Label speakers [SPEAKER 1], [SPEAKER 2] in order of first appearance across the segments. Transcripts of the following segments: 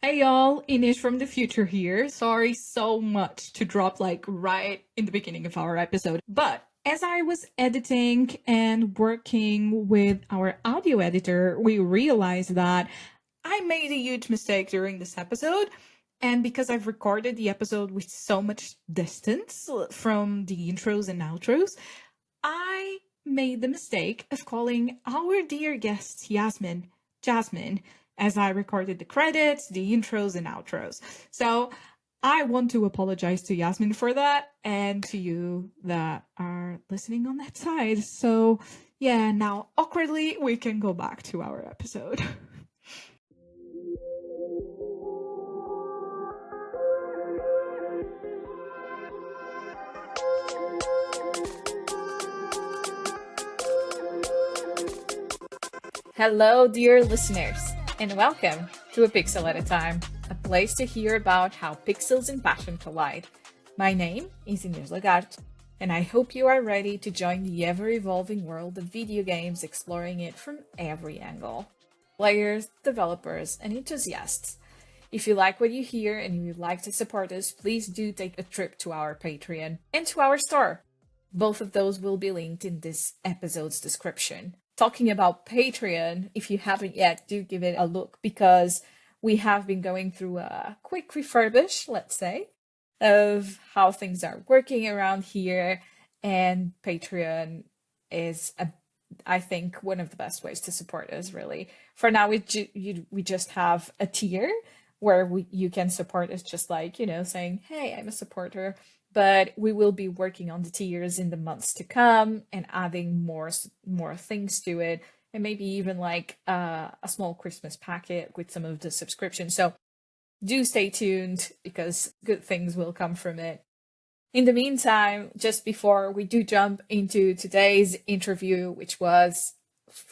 [SPEAKER 1] Hey y'all, Inês from the future here. Sorry so much to drop right in the beginning of our episode. But as I was editing and working with our audio editor, we realized that I made a huge mistake during this episode. And because I've recorded the episode with so much distance from the intros and outros, I made the mistake of calling our dear guest Jasmine, as I recorded the credits, the intros, and outros. So I want to apologize to Yasmin for that and to you that are listening on that side. So, yeah, now awkwardly, we can go back to our episode.
[SPEAKER 2] Hello, dear listeners, and welcome to A Pixel at a Time, a place to hear about how pixels and passion collide. My name is Inês Lagarto, and I hope you are ready to join the ever-evolving world of video games, exploring it from every angle. Players, developers, and enthusiasts. If you like what you hear and you would like to support us, please do take a trip to our Patreon and to our store. Both of those will be linked in this episode's description. Talking about Patreon, if you haven't yet, do give it a look because we have been going through a quick refurbish, let's say, of how things are working around here. And Patreon is, I think, one of the best ways to support us, really. For now, we just have a tier where you can support us just like, saying, hey, I'm a supporter. But we will be working on the tiers in the months to come and adding more things to it, and maybe even like a small Christmas packet with some of the subscriptions. So do stay tuned because good things will come from it. In the meantime, just before we do jump into today's interview, which was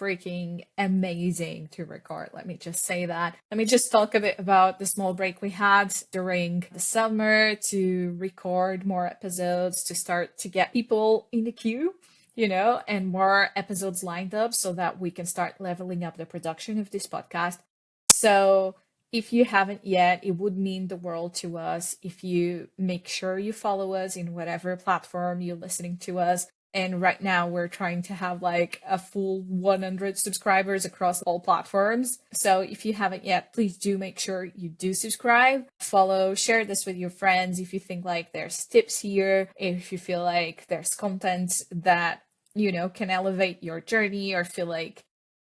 [SPEAKER 2] freaking amazing to record. Let me just say that. Let me just talk a bit about the small break we had during the summer to record more episodes, to start to get people in the queue, and more episodes lined up so that we can start leveling up the production of this podcast. So if you haven't yet, it would mean the world to us if you make sure you follow us in whatever platform you're listening to us. And right now we're trying to have like a full 100 subscribers across all platforms. So if you haven't yet, please do make sure you do subscribe, follow, share this with your friends if you think like there's tips here, if you feel like there's content that, can elevate your journey or feel like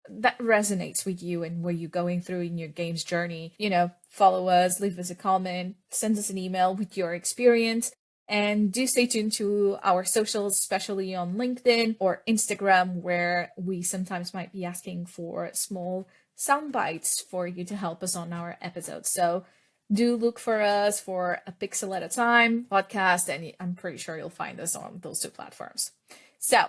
[SPEAKER 2] that resonates with you and what you're going through in your games journey. Follow us, leave us a comment, send us an email with your experience. And do stay tuned to our socials, especially on LinkedIn or Instagram, where we sometimes might be asking for small sound bites for you to help us on our episodes. So do look for us for A Pixel at a Time podcast, and I'm pretty sure you'll find us on those two platforms. So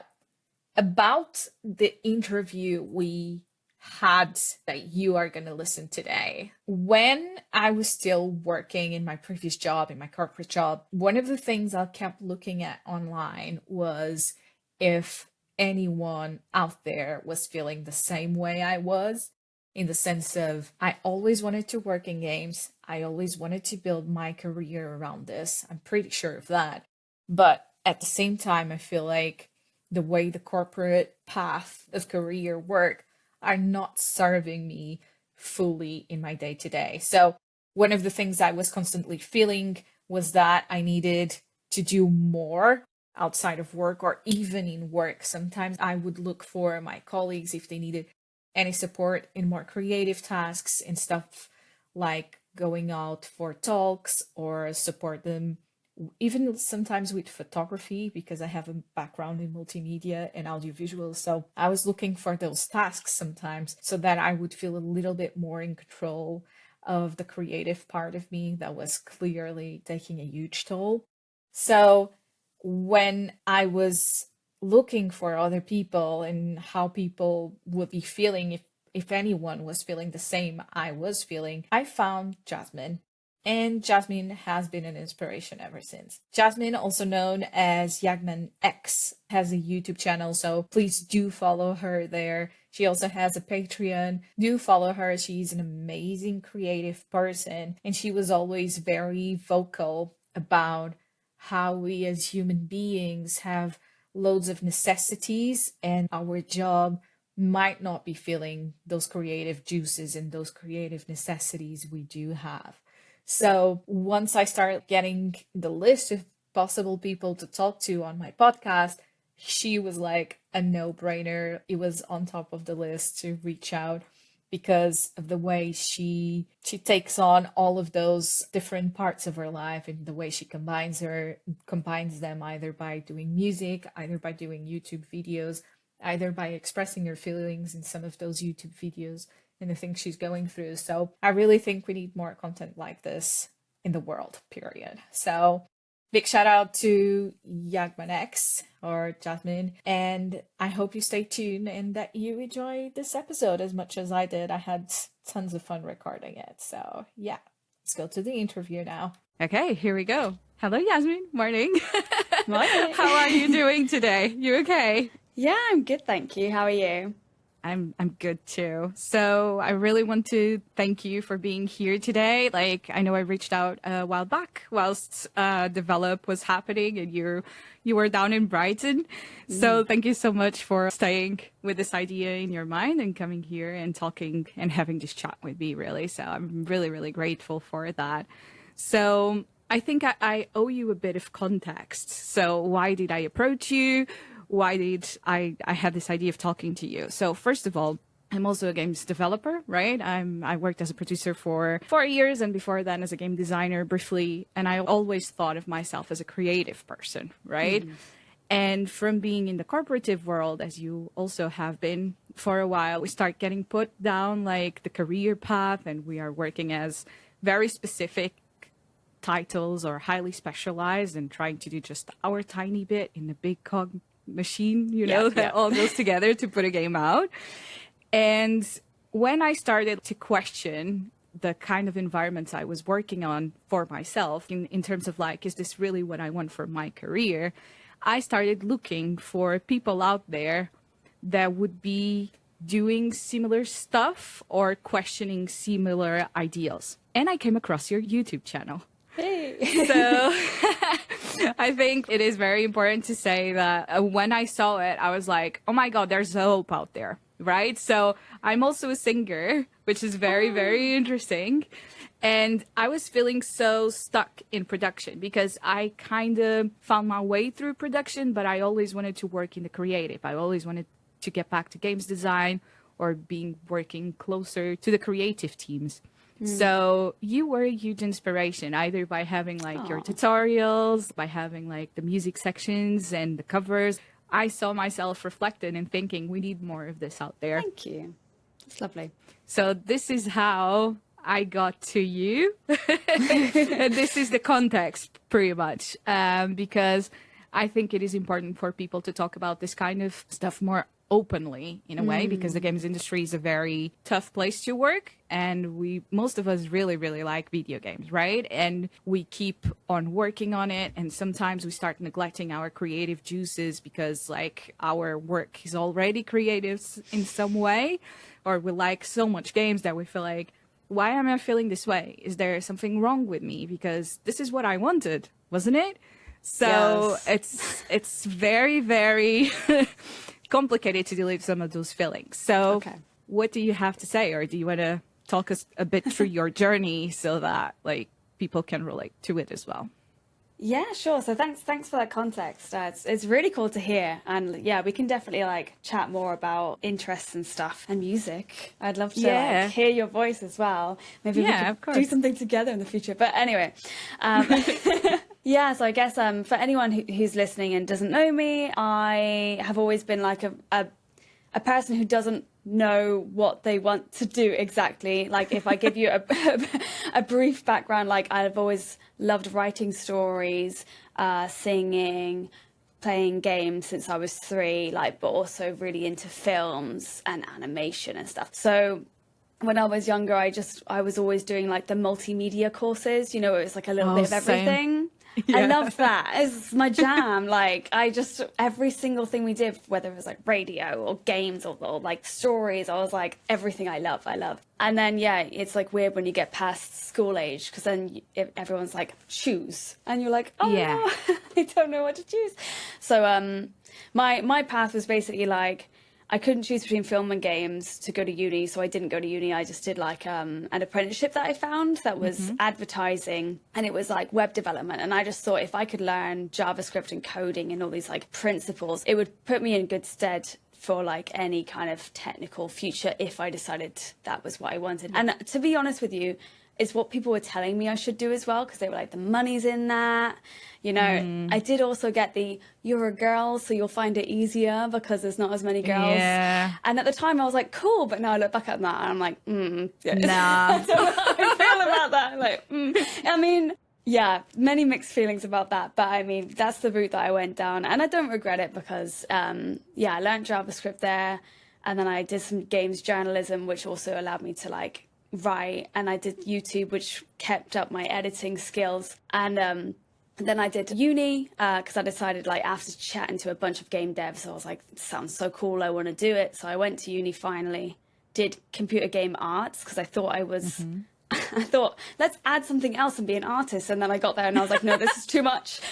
[SPEAKER 2] about the interview we had that you are going to listen today. When I was still working in my previous job, in my corporate job, one of the things I kept looking at online was if anyone out there was feeling the same way I was, in the sense of I always wanted to work in games. I always wanted to build my career around this. I'm pretty sure of that. But at the same time, I feel like the way the corporate path of career work are not serving me fully in my day to day. So one of the things I was constantly feeling was that I needed to do more outside of work or even in work. Sometimes I would look for my colleagues if they needed any support in more creative tasks and stuff like going out for talks or support them even sometimes with photography because I have a background in multimedia and audiovisual. So I was looking for those tasks sometimes so that I would feel a little bit more in control of the creative part of me that was clearly taking a huge toll. So when I was looking for other people and how people would be feeling if anyone was feeling the same I was feeling, I found Jasmine. And Jasmine has been an inspiration ever since. Jasmine, also known as YagmanX, has a YouTube channel, so please do follow her there. She also has a Patreon. Do follow her. She's an amazing creative person, and she was always very vocal about how we as human beings have loads of necessities, and our job might not be filling those creative juices and those creative necessities we do have. So once I started getting the list of possible people to talk to on my podcast, she was like a no-brainer. It was on top of the list to reach out because of the way she takes on all of those different parts of her life and the way she combines them either by doing music, either by doing YouTube videos, either by expressing her feelings in some of those YouTube videos and the things she's going through. So I really think we need more content like this in the world, period. So big shout out to YagmanX or Jasmine, and I hope you stay tuned and that you enjoy this episode as much as I did. I had tons of fun recording it. So yeah, let's go to the interview now.
[SPEAKER 1] Okay, here we go. Hello, Yasmin. Morning.
[SPEAKER 3] Morning.
[SPEAKER 1] How are you doing today? You okay?
[SPEAKER 3] Yeah, I'm good, thank you. How are you?
[SPEAKER 1] I'm good too. So I really want to thank you for being here today. Like, I know I reached out a while back whilst Develop was happening and you were down in Brighton. So thank you so much for staying with this idea in your mind and coming here and talking and having this chat with me, really. So I'm really, really grateful for that. So I think I owe you a bit of context. So why did I approach you? Why did I had this idea of talking to you? So first of all, I'm also a games developer, right? I worked as a producer for 4 years and before then as a game designer briefly. And I always thought of myself as a creative person, right? And from being in the corporative world, as you also have been for a while, we start getting put down like the career path and we are working as very specific titles or highly specialized and trying to do just our tiny bit in the big cog machine, that all goes together to put a game out. And when I started to question the kind of environments I was working on for myself in terms of like, is this really what I want for my career? I started looking for people out there that would be doing similar stuff or questioning similar ideals. And I came across your YouTube channel.
[SPEAKER 3] Hey.
[SPEAKER 1] So I think it is very important to say that when I saw it, I was like, oh my God, there's hope out there, right? So I'm also a singer, which is very, very interesting. And I was feeling so stuck in production because I kind of found my way through production, but I always wanted to work in the creative. I always wanted to get back to games design or working closer to the creative teams. So you were a huge inspiration, either by having like your tutorials, by having like the music sections and the covers. I saw myself reflected and thinking we need more of this out there.
[SPEAKER 3] Thank you. That's lovely.
[SPEAKER 1] So this is how I got to you. And this is the context pretty much, because I think it is important for people to talk about this kind of stuff more openly in a way, because the games industry is a very tough place to work and most of us really, really like video games, right? And we keep on working on it, and sometimes we start neglecting our creative juices because like our work is already creative in some way, or we like so much games that we feel like, why am I feeling this way? Is there something wrong with me? Because this is what I wanted, wasn't it? So
[SPEAKER 3] Yes.
[SPEAKER 1] it's very, very complicated to deal with some of those feelings. So what do you have to say, or do you want to talk us a bit through your journey so that like people can relate to it as well?
[SPEAKER 3] Yeah, sure. So thanks for that context. It's really cool to hear, and yeah, we can definitely like chat more about interests and stuff and music. I'd love to like hear your voice as well. Maybe we could do something together in the future. But anyway, yeah. So I guess for anyone who's listening and doesn't know me, I have always been like a person who doesn't know what they want to do exactly. Like if I give you a brief background, like I've always loved writing stories, singing, playing games since I was 3, like, but also really into films and animation and stuff. So when I was younger, I was always doing like the multimedia courses, you know, it was like a little bit of everything. Yeah. I loved that. It's my jam. Like every single thing we did, whether it was like radio or games or like stories, I was like, everything I love. And then, yeah, it's like weird when you get past school age, because then everyone's like, choose. And you're like, oh, yeah. No, I don't know what to choose. So my path was basically like, I couldn't choose between film and games to go to uni, so I didn't go to uni. I just did like an apprenticeship that I found that was advertising, and it was like web development. And I just thought if I could learn JavaScript and coding and all these like principles, it would put me in good stead for like any kind of technical future if I decided that was what I wanted. And to be honest with you, it's what people were telling me I should do as well, because they were like, the money's in that. You know, I did also get you're a girl, so you'll find it easier because there's not as many girls. Yeah. And at the time I was like, cool. But now I look back at that and I'm like, yeah. Nah. I don't know how I feel about that. Like, I mean, yeah, many mixed feelings about that. But I mean, that's the route that I went down. And I don't regret it because, I learned JavaScript there. And then I did some games journalism, which also allowed me to like write. And I did YouTube, which kept up my editing skills. And then I did uni because I decided, like, after chatting to a bunch of game devs, I was like, sounds so cool, I want to do it. So I went to uni finally, did computer game arts because I thought I was, I thought, let's add something else and be an artist. And then I got there and I was like, no, this is too much.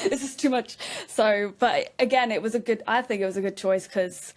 [SPEAKER 3] This is too much. So, but again, I think it was a good choice because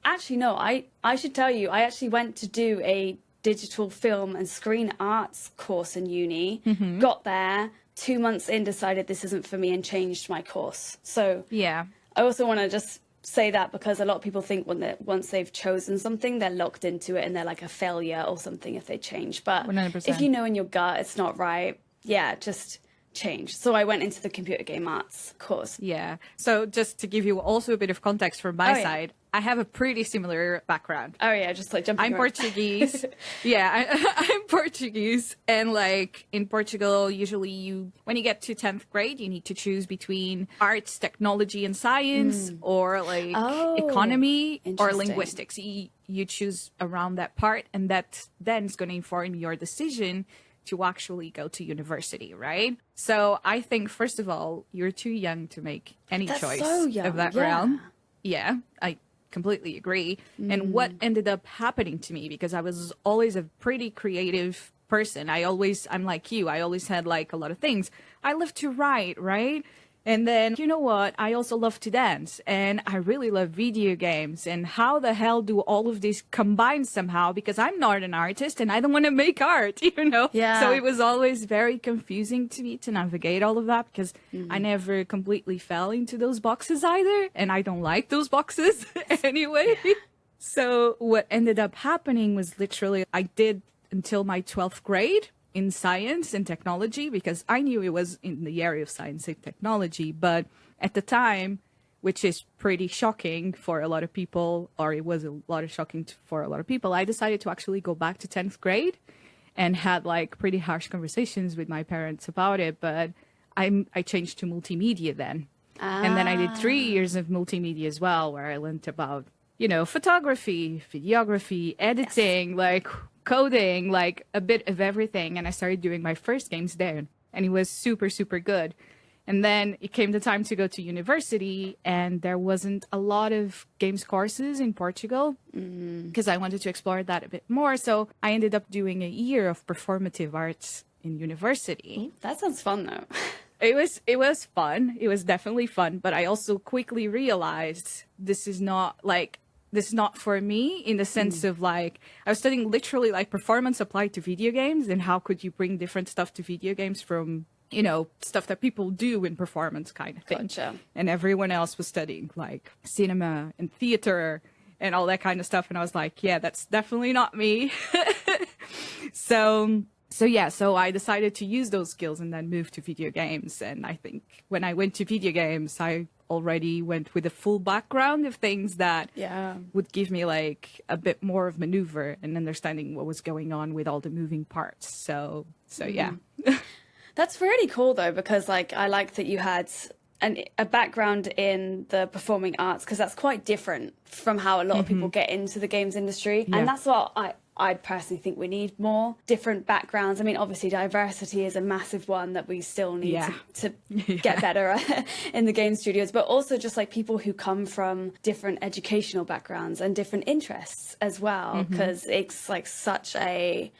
[SPEAKER 3] actually, no, I should tell you, I actually went to do a digital film and screen arts course in uni, got there, 2 months in, decided this isn't for me and changed my course. So yeah, I also want to just say that because a lot of people think once they've chosen something, they're locked into it and they're like a failure or something if they change. But 100%. If you know in your gut it's not right, yeah, just change. So I went into the computer game arts course.
[SPEAKER 2] Yeah. So just to give you also a bit of context from my side, I have a pretty similar background.
[SPEAKER 3] Oh yeah, just like jumping.
[SPEAKER 2] I'm Portuguese. I'm Portuguese, and like in Portugal, usually when you get to 10th grade, you need to choose between arts, technology, and science, or like economy or linguistics. You choose around that part, and that then is going to inform your decision to actually go to university, right? So I think, first of all, you're too young to make any choice of that realm. Yeah, I completely agree. And what ended up happening to me, because I was always a pretty creative person. I'm like you. I always had like a lot of things. I love to write, right? And then, you know what? I also love to dance, and I really love video games. And how the hell do all of these combine somehow? Because I'm not an artist and I don't want to make art, you know? Yeah. So it was always very confusing to me to navigate all of that, because I never completely fell into those boxes either. And I don't like those boxes anyway. Yeah. So what ended up happening was literally I did until my 12th grade. In science and technology, because I knew it was in the area of science and technology. But at the time, which is pretty shocking for a lot of people, or it was a lot of shocking for a lot of people, I decided to actually go back to 10th grade and had like pretty harsh conversations with my parents about it. But I changed to multimedia then. And then I did 3 years of multimedia as well, where I learned about, you know, photography, videography, editing, like coding, like a bit of everything. And I started doing my first games there, and it was super, super good. And then it came the time to go to university, and there wasn't a lot of games courses in Portugal because I wanted to explore that a bit more. So I ended up doing a year of performative arts in university.
[SPEAKER 3] That sounds fun though.
[SPEAKER 2] It was fun. It was definitely fun. But I also quickly realized this is not for me, in the sense of like, I was studying literally like performance applied to video games, and how could you bring different stuff to video games from, you know, stuff that people do in performance kind of thing. Gotcha. And everyone else was studying like cinema and theater and all that kind of stuff. And I was like, yeah, that's definitely not me. So I decided to use those skills and then move to video games. And I think when I went to video games, I already went with a full background of things that would give me like a bit more of maneuver and understanding what was going on with all the moving parts. So yeah.
[SPEAKER 3] That's really cool though, because like I like that you had a background in the performing arts, because that's quite different from how a lot of people get into the games industry. And that's what I personally think we need more different backgrounds. I mean, obviously diversity is a massive one that we still need to get better at in the game studios, but also just like people who come from different educational backgrounds and different interests as well, because it's like such a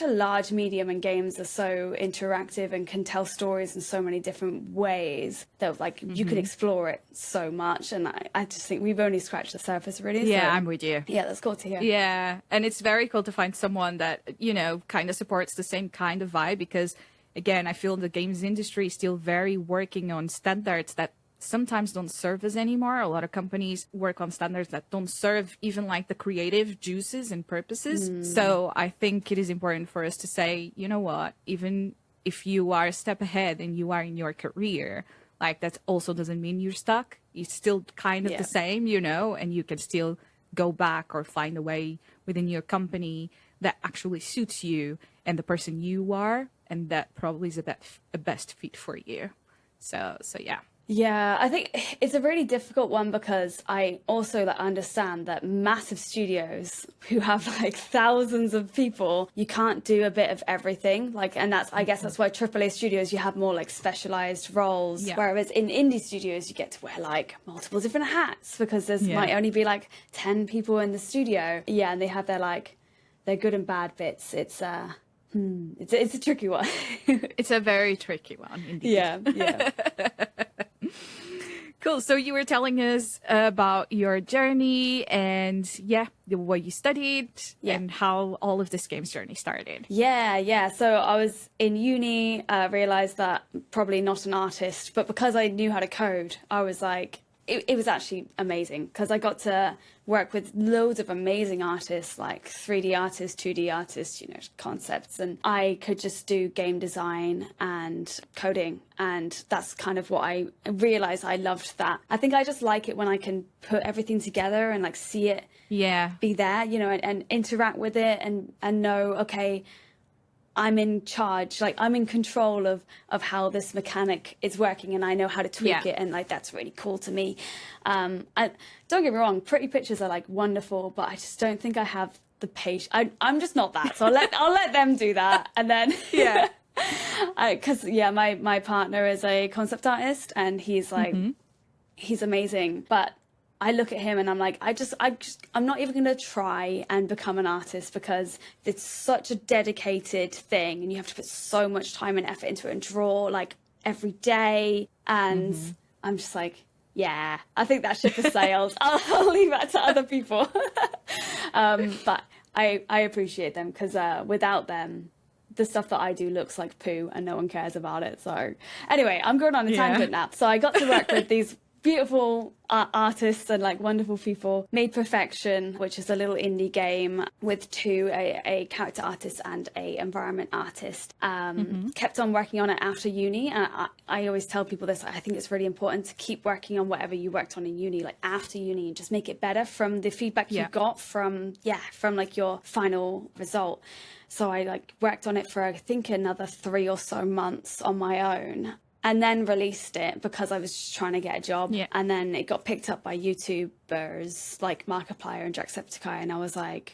[SPEAKER 3] large medium, and games are so interactive and can tell stories in so many different ways that like you can explore it so much. And I just think we've only scratched the surface, really.
[SPEAKER 2] Yeah,
[SPEAKER 3] so,
[SPEAKER 2] I'm with you.
[SPEAKER 3] Yeah, that's cool to hear.
[SPEAKER 2] Yeah, and it's very cool to find someone that, you know, kind of supports the same kind of vibe, because again, I feel the games industry is still very working on standards that sometimes don't serve us anymore. A lot of companies work on standards that don't serve even like the creative juices and purposes. So I think it is important for us to say, you know what, even if you are a step ahead and you are in your career, like that also doesn't mean you're stuck. It's still kind of the same, you know, and you can still go back or find a way within your company that actually suits you and the person you are, and that probably is a best fit for you. So yeah.
[SPEAKER 3] Yeah, I think it's a really difficult one, because I also like understand that massive studios who have like thousands of people, you can't do a bit of everything. Like, and that's, I guess that's why AAA studios, you have more like specialized roles. Yeah. Whereas in indie studios, you get to wear like multiple different hats, because there's might only be like 10 people in the studio. Yeah, and they have their good and bad bits. It's a tricky one.
[SPEAKER 2] It's a very tricky one, indeed.
[SPEAKER 3] Yeah.
[SPEAKER 2] Cool. So you were telling us about your journey and what you studied and how all of this games journey started.
[SPEAKER 3] Yeah. So I was in uni, realized that probably not an artist, but because I knew how to code, I was like, it was actually amazing, because I got to work with loads of amazing artists, like 3D artists, 2D artists, you know, concepts. And I could just do game design and coding. And that's kind of what I realized. I loved that. I think I just like it when I can put everything together and like see it be there, you know, and interact with it and know, okay, I'm in charge, like I'm in control of how this mechanic is working, and I know how to tweak it, and like that's really cool to me. Don't get me wrong, pretty pictures are like wonderful, but I just don't think I have the patience. I'm just not that, so I'll let them do that, and then because my partner is a concept artist, and he's like he's amazing, but I look at him and I'm like, I'm not even going to try and become an artist, because it's such a dedicated thing and you have to put so much time and effort into it and draw like every day. And I'm just like, yeah, I think that ship has sailed. I'll leave that to other people. But I appreciate them, because without them, the stuff that I do looks like poo and no one cares about it. So anyway, I'm going on a tangent now. So I got to work with these beautiful artists and like wonderful people. Made Perfection, which is a little indie game with a character artist and a environment artist. Kept on working on it after uni, and I always tell people this. I think it's really important to keep working on whatever you worked on in uni, like after uni, and just make it better from the feedback you got from like your final result. So I like worked on it for I think another 3 or so months on my own, and then released it because I was just trying to get a job. And then it got picked up by YouTubers like Markiplier and Jacksepticeye, and I was like,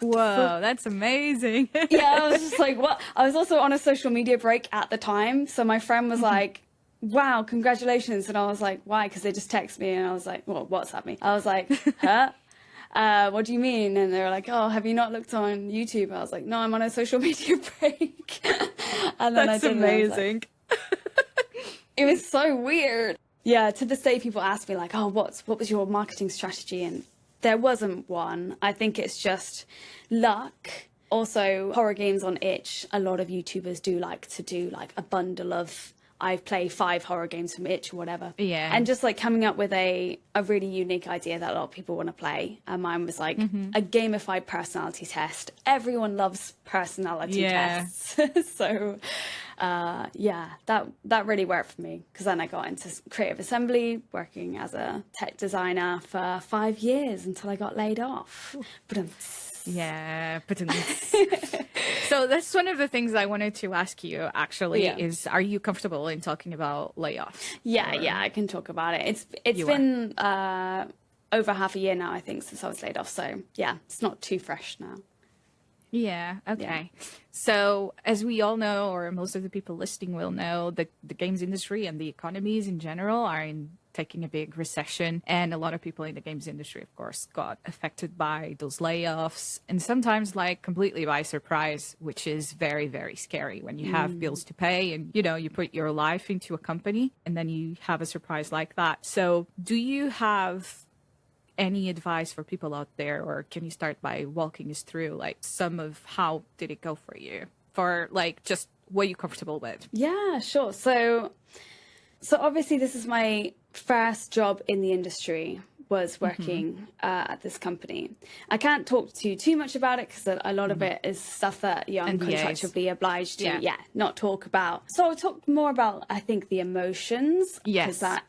[SPEAKER 2] whoa, that's amazing.
[SPEAKER 3] I was just like, what? I was also on a social media break at the time, so my friend was like, wow, congratulations. And I was like, why? Because they just texted me, and I was like, well, WhatsApp me. I was like, huh? What do you mean? And they were like, oh, have you not looked on YouTube? I was like, no, I'm on a social media break. And then
[SPEAKER 2] that's
[SPEAKER 3] I did.
[SPEAKER 2] Amazing.
[SPEAKER 3] It was so weird. Yeah, to this day, people ask me like, oh, what was your marketing strategy? And there wasn't one. I think it's just luck. Also, horror games on itch, a lot of YouTubers do like to do like a bundle of, I play 5 horror games from itch or whatever. And just like coming up with a really unique idea that a lot of people want to play. And mine was like a gamified personality test. Everyone loves personality tests. So that really worked for me, because then I got into creative assembly, working as a tech designer for 5 years until I got laid off.
[SPEAKER 2] So that's one of the things I wanted to ask you actually is, are you comfortable in talking about layoffs?
[SPEAKER 3] Yeah, I can talk about it. It's been a over half a year now, I think, since I was laid off. So yeah, it's not too fresh now.
[SPEAKER 2] Yeah. Okay. So as we all know, or most of the people listening will know, the games industry and the economies in general are taking a big recession. And a lot of people in the games industry, of course, got affected by those layoffs, and sometimes like completely by surprise, which is very, very scary when you have bills to pay and, you know, you put your life into a company and then you have a surprise like that. So do you have any advice for people out there, or can you start by walking us through like some of how did it go for you, for like just what you're comfortable with?
[SPEAKER 3] Yeah, sure. So obviously this is my first job in the industry, was working at this company. I can't talk to you too much about it because a lot of it is stuff that I'm contractually obliged to not talk about. So I'll talk more about, I think, the emotions, because that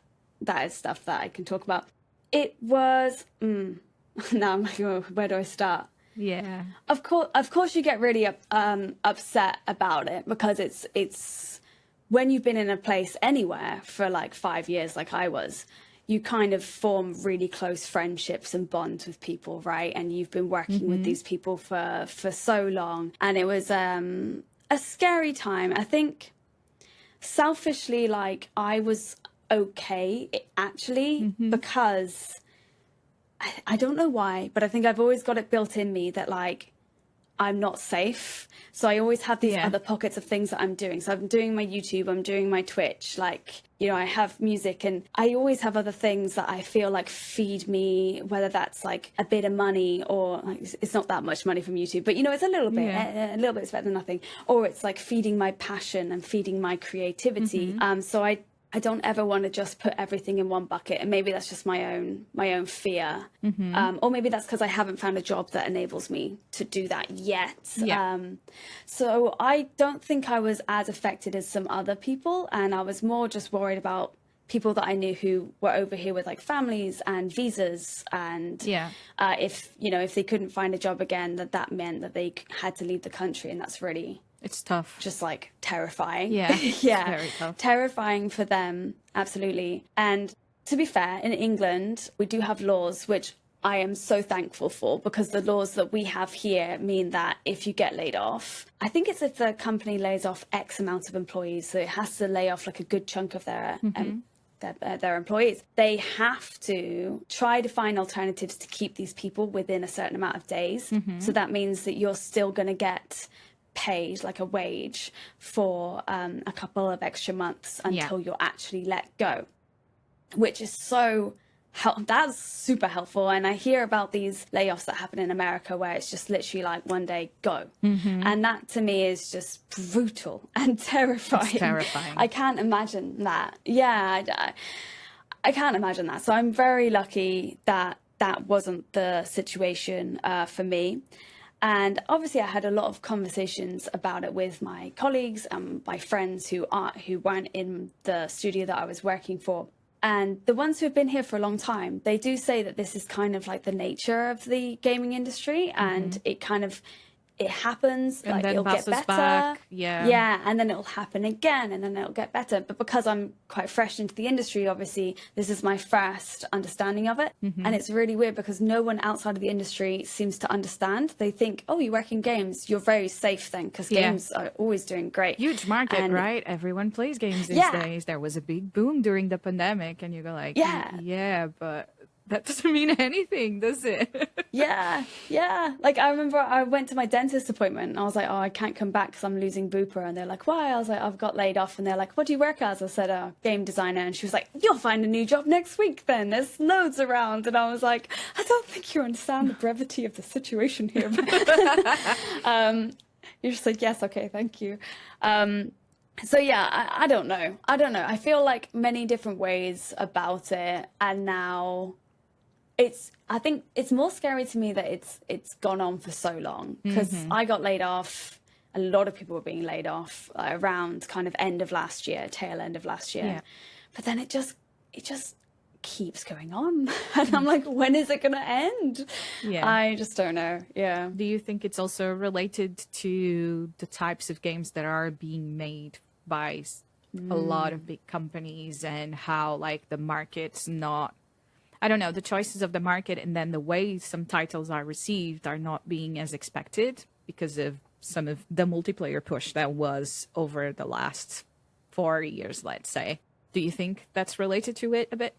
[SPEAKER 3] is stuff that I can talk about. It was, now I'm like, oh, where do I start?
[SPEAKER 2] Yeah.
[SPEAKER 3] Of course you get really upset about it, because it's when you've been in a place anywhere for like 5 years, like I was, you kind of form really close friendships and bonds with people, right? And you've been working with these people for so long. And it was a scary time. I think selfishly, like I was okay actually, because I don't know why, but I think I've always got it built in me that like I'm not safe. So I always have these other pockets of things that I'm doing. So I'm doing my YouTube, I'm doing my Twitch, like, you know, I have music, and I always have other things that I feel like feed me, whether that's like a bit of money, or like, it's not that much money from YouTube, but you know, it's a little bit, a little bit is better than nothing. Or it's like feeding my passion and feeding my creativity. So I don't ever want to just put everything in one bucket, and maybe that's just my own fear, or maybe that's because I haven't found a job that enables me to do that yet. So I don't think I was as affected as some other people, and I was more just worried about people that I knew who were over here with like families and visas, and if they couldn't find a job again, that meant that they had to leave the country, and that's really.
[SPEAKER 2] It's tough.
[SPEAKER 3] Just like terrifying.
[SPEAKER 2] Yeah. Very tough.
[SPEAKER 3] Terrifying for them. Absolutely. And to be fair, in England, we do have laws, which I am so thankful for, because the laws that we have here mean that if you get laid off, I think it's if the company lays off X amount of employees, so it has to lay off like a good chunk of their employees. They have to try to find alternatives to keep these people within a certain amount of days. So that means that you're still going to get paid like a wage for a couple of extra months until you're actually let go, which is that's super helpful. And I hear about these layoffs that happen in America where it's just literally like one day go, and that to me is just brutal and terrifying.
[SPEAKER 2] It's terrifying.
[SPEAKER 3] I can't imagine that. I can't imagine that. So I'm very lucky that that wasn't the situation for me. And obviously I had a lot of conversations about it with my colleagues and my friends who weren't in the studio that I was working for. And the ones who have been here for a long time, they do say that this is kind of like the nature of the gaming industry, and it happens,
[SPEAKER 2] and
[SPEAKER 3] like
[SPEAKER 2] then
[SPEAKER 3] it'll get better.
[SPEAKER 2] Back.
[SPEAKER 3] And then it'll happen again, and then it'll get better. But because I'm quite fresh into the industry, obviously this is my first understanding of it. And it's really weird because no one outside of the industry seems to understand. They think, oh, you work in games, you're very safe then, because games are always doing great.
[SPEAKER 2] Huge market, right? Everyone plays games these days. There was a big boom during the pandemic, and you go like, but that doesn't mean anything, does it? Like I remember I went to my dentist appointment and I was like, oh, I can't come back because I'm losing Bupa. And they're like, why? I was like, I've got laid off. And they're like, what do you work as? I said, game designer. And she was like, you'll find a new job next week then. There's loads around. And I was like, I don't think you understand the brevity of the situation here. You're just like, yes, okay, thank you. So I don't know. I feel like many different ways about it. And now I think it's more scary to me that it's gone on for so long, because I got laid off. A lot of people were being laid off around kind of tail end of last year. But then it just keeps going on. And I'm like, when is it going to end? I just don't know. Do you think it's also related to the types of games that are being made by a lot of big companies, and how like the market's not, I don't know, the choices of the market and then the way some titles are received are not being as expected because of some of the multiplayer push that was over the last 4 years, let's say. Do you think that's related to it a bit?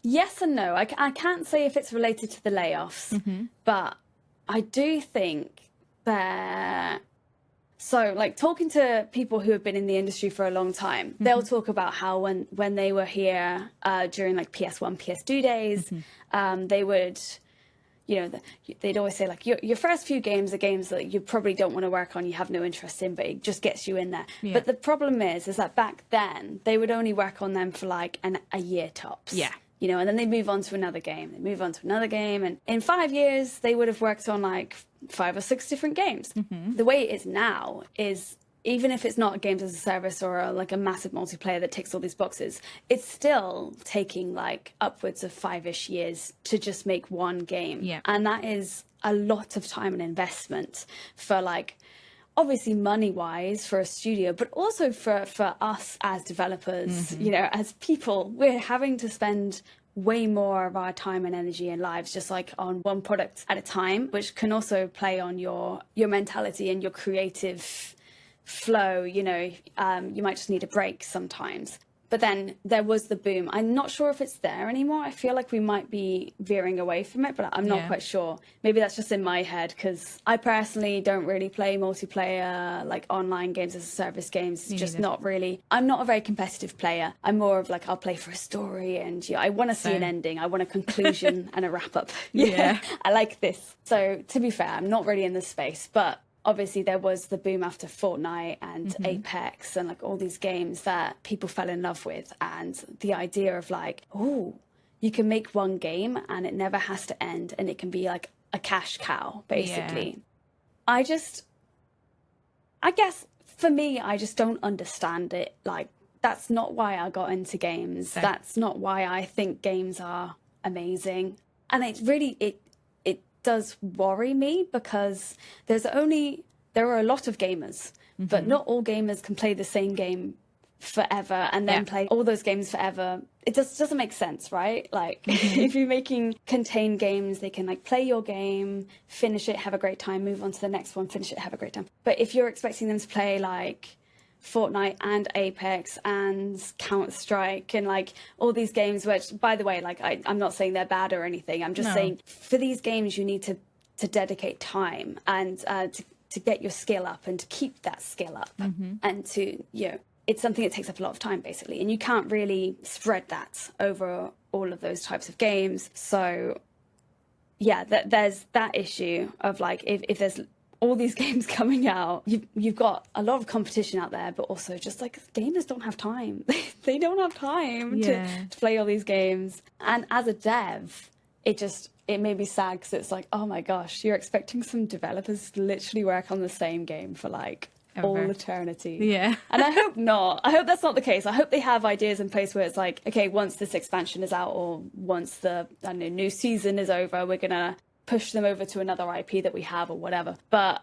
[SPEAKER 3] Yes and no. I can't say if it's related to the layoffs, but I do think that... So, like, talking to people who have been in the industry for a long time, they'll talk about how when they were here during, like, PS1, PS2 days, they would... they'd always say, like, your first few games are games that you probably don't want to work on, you have no interest in, but it just gets you in there. Yeah. But the problem is that back then, they would only work on them for, like, a year tops.
[SPEAKER 2] Yeah.
[SPEAKER 3] And then they move on to another game. They move on to another game. And in 5 years, they would have worked on, like, 5 or 6 different games. The way it is now is... even if it's not games as a service or like a massive multiplayer that ticks all these boxes, it's still taking like upwards of 5-ish years to just make one game.
[SPEAKER 2] Yeah.
[SPEAKER 3] And that is a lot of time and investment for like, obviously money wise for a studio, but also for us as developers, as people, we're having to spend way more of our time and energy and lives just like on one product at a time, which can also play on your mentality and your creative flow. You might just need a break sometimes. But then there was the boom. I'm not sure if it's there anymore. I feel like we might be veering away from it, but I'm not quite sure. Maybe that's just in my head because I personally don't really play multiplayer, like online games as a service games. It's just not really. I'm not a very competitive player. I'm more of like, I'll play for a story and I want to see an ending. I want a conclusion and a wrap up. Yeah. I like this. So to be fair, I'm not really in this space, but obviously there was the boom after Fortnite and Apex and like all these games that people fell in love with, and the idea of like, oh, you can make one game and it never has to end and it can be like a cash cow basically. I guess for me, I just don't understand it. Like, that's not why I got into games. That's not why I think games are amazing. And it's really it does worry me because there are a lot of gamers, but not all gamers can play the same game forever and then play all those games forever. It just doesn't make sense, right? Like if you're making contained games, they can like play your game, finish it, have a great time, move on to the next one, finish it, have a great time. But if you're expecting them to play like Fortnite and Apex and Counter-Strike and like all these games, which by the way, like I'm not saying they're bad or anything, I'm just saying for these games you need to dedicate time and to get your skill up and to keep that skill up and to it's something that takes up a lot of time basically, and you can't really spread that over all of those types of games. So yeah, there's that issue of like if there's all these games coming out, you've got a lot of competition out there, but also just like gamers don't have time. They don't have time to play all these games. And as a dev, it made me sad because it's like, oh my gosh, you're expecting some developers to literally work on the same game for like all eternity. Yeah. And I hope not. I hope that's not the case. I hope they have ideas in place where it's like, okay, once this expansion is out or once the new season is over, we're gonna push them over to another IP that we have or whatever. But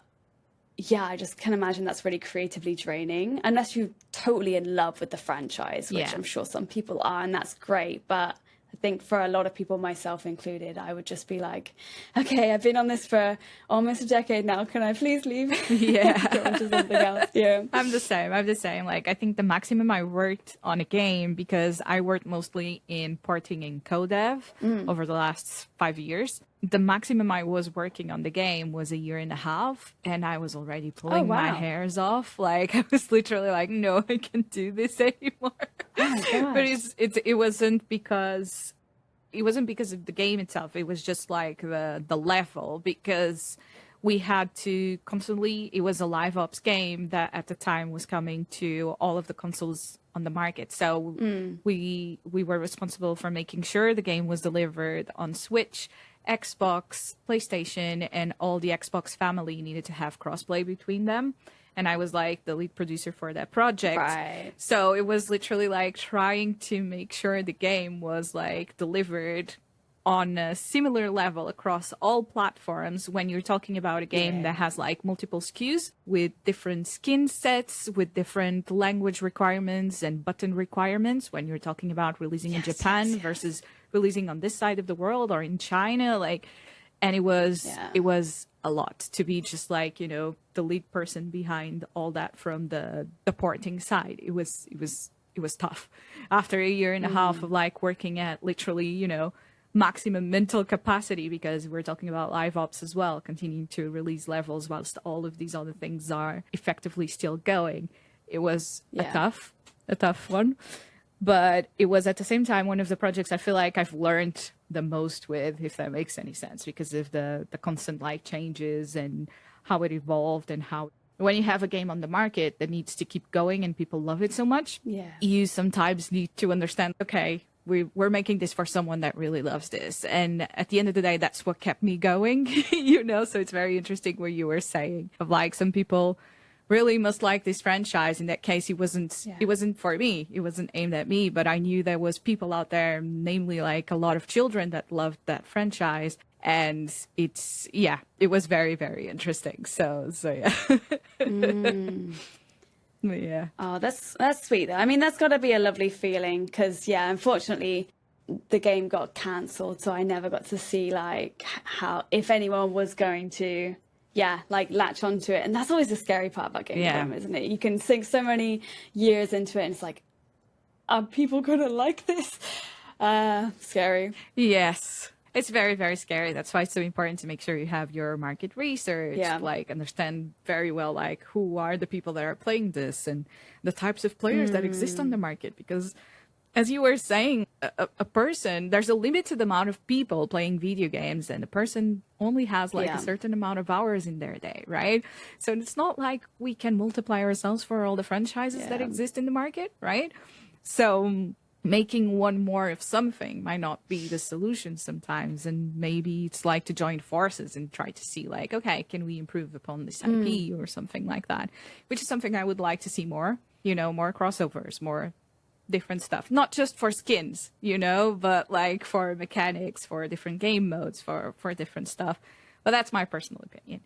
[SPEAKER 3] yeah, I just can imagine that's really creatively draining unless you're totally in love with the franchise, which I'm sure some people are, and that's great. But I think for a lot of people, myself included, I would just be like, okay, I've been on this for almost a decade now. Can I please leave?
[SPEAKER 2] Yeah.
[SPEAKER 3] Go on to something else. Yeah.
[SPEAKER 2] I'm the same. Like, I think the maximum I worked on a game, because I worked mostly in porting and co-dev over the last 5 years. The maximum I was working on the game was 1.5 years, and I was already pulling my hairs off. Like, I was literally like, no, I can't do this anymore. Oh my gosh. But it wasn't because of the game itself. It was just like the level, because we had to constantly, it was a live ops game that at the time was coming to all of the consoles on the market. So we were responsible for making sure the game was delivered on Switch, Xbox, PlayStation, and all the Xbox family needed to have crossplay between them. And I was like the lead producer for that project. Right. So it was literally like trying to make sure the game was like delivered on a similar level across all platforms when you're talking about a game that has like multiple SKUs with different skin sets, with different language requirements and button requirements when you're talking about releasing in Japan versus releasing on this side of the world or in China, like, and it was a lot to be just like, you know, the lead person behind all that from the porting side. It was tough after a year and a half of like working at literally, you know, maximum mental capacity, because we're talking about live ops as well, continuing to release levels whilst all of these other things are effectively still going. It was a tough one, but it was at the same time one of the projects I feel like I've learned the most with, if that makes any sense, because of the constant like changes and how it evolved, and how when you have a game on the market that needs to keep going and people love it so much, you sometimes need to understand, okay, we're making this for someone that really loves this. And at the end of the day, that's what kept me going, you know? So it's very interesting what you were saying of like, some people really must like this franchise. In that case, it wasn't for me. It wasn't aimed at me, but I knew there was people out there, namely like a lot of children that loved that franchise. And it was very, very interesting. So yeah. Yeah.
[SPEAKER 3] Oh, that's sweet though. I mean, that's got to be a lovely feeling, because unfortunately the game got cancelled, so I never got to see like how, if anyone was going to like latch onto it. And that's always the scary part about game development, isn't it? You can sink so many years into it and it's like, are people gonna like this? Scary.
[SPEAKER 2] Yes. It's very, very scary. That's why it's so important to make sure you have your market research, like understand very well, like who are the people that are playing this and the types of players that exist on the market. Because as you were saying, a person, there's a limit to the amount of people playing video games, and a person only has like a certain amount of hours in their day, right? So it's not like we can multiply ourselves for all the franchises that exist in the market, right? So making one more of something might not be the solution sometimes, and maybe it's like to join forces and try to see like, okay, can we improve upon this IP or something like that, which is something I would like to see more, you know, more crossovers, more different stuff, not just for skins, you know, but like for mechanics, for different game modes, for different stuff. But that's my personal opinion.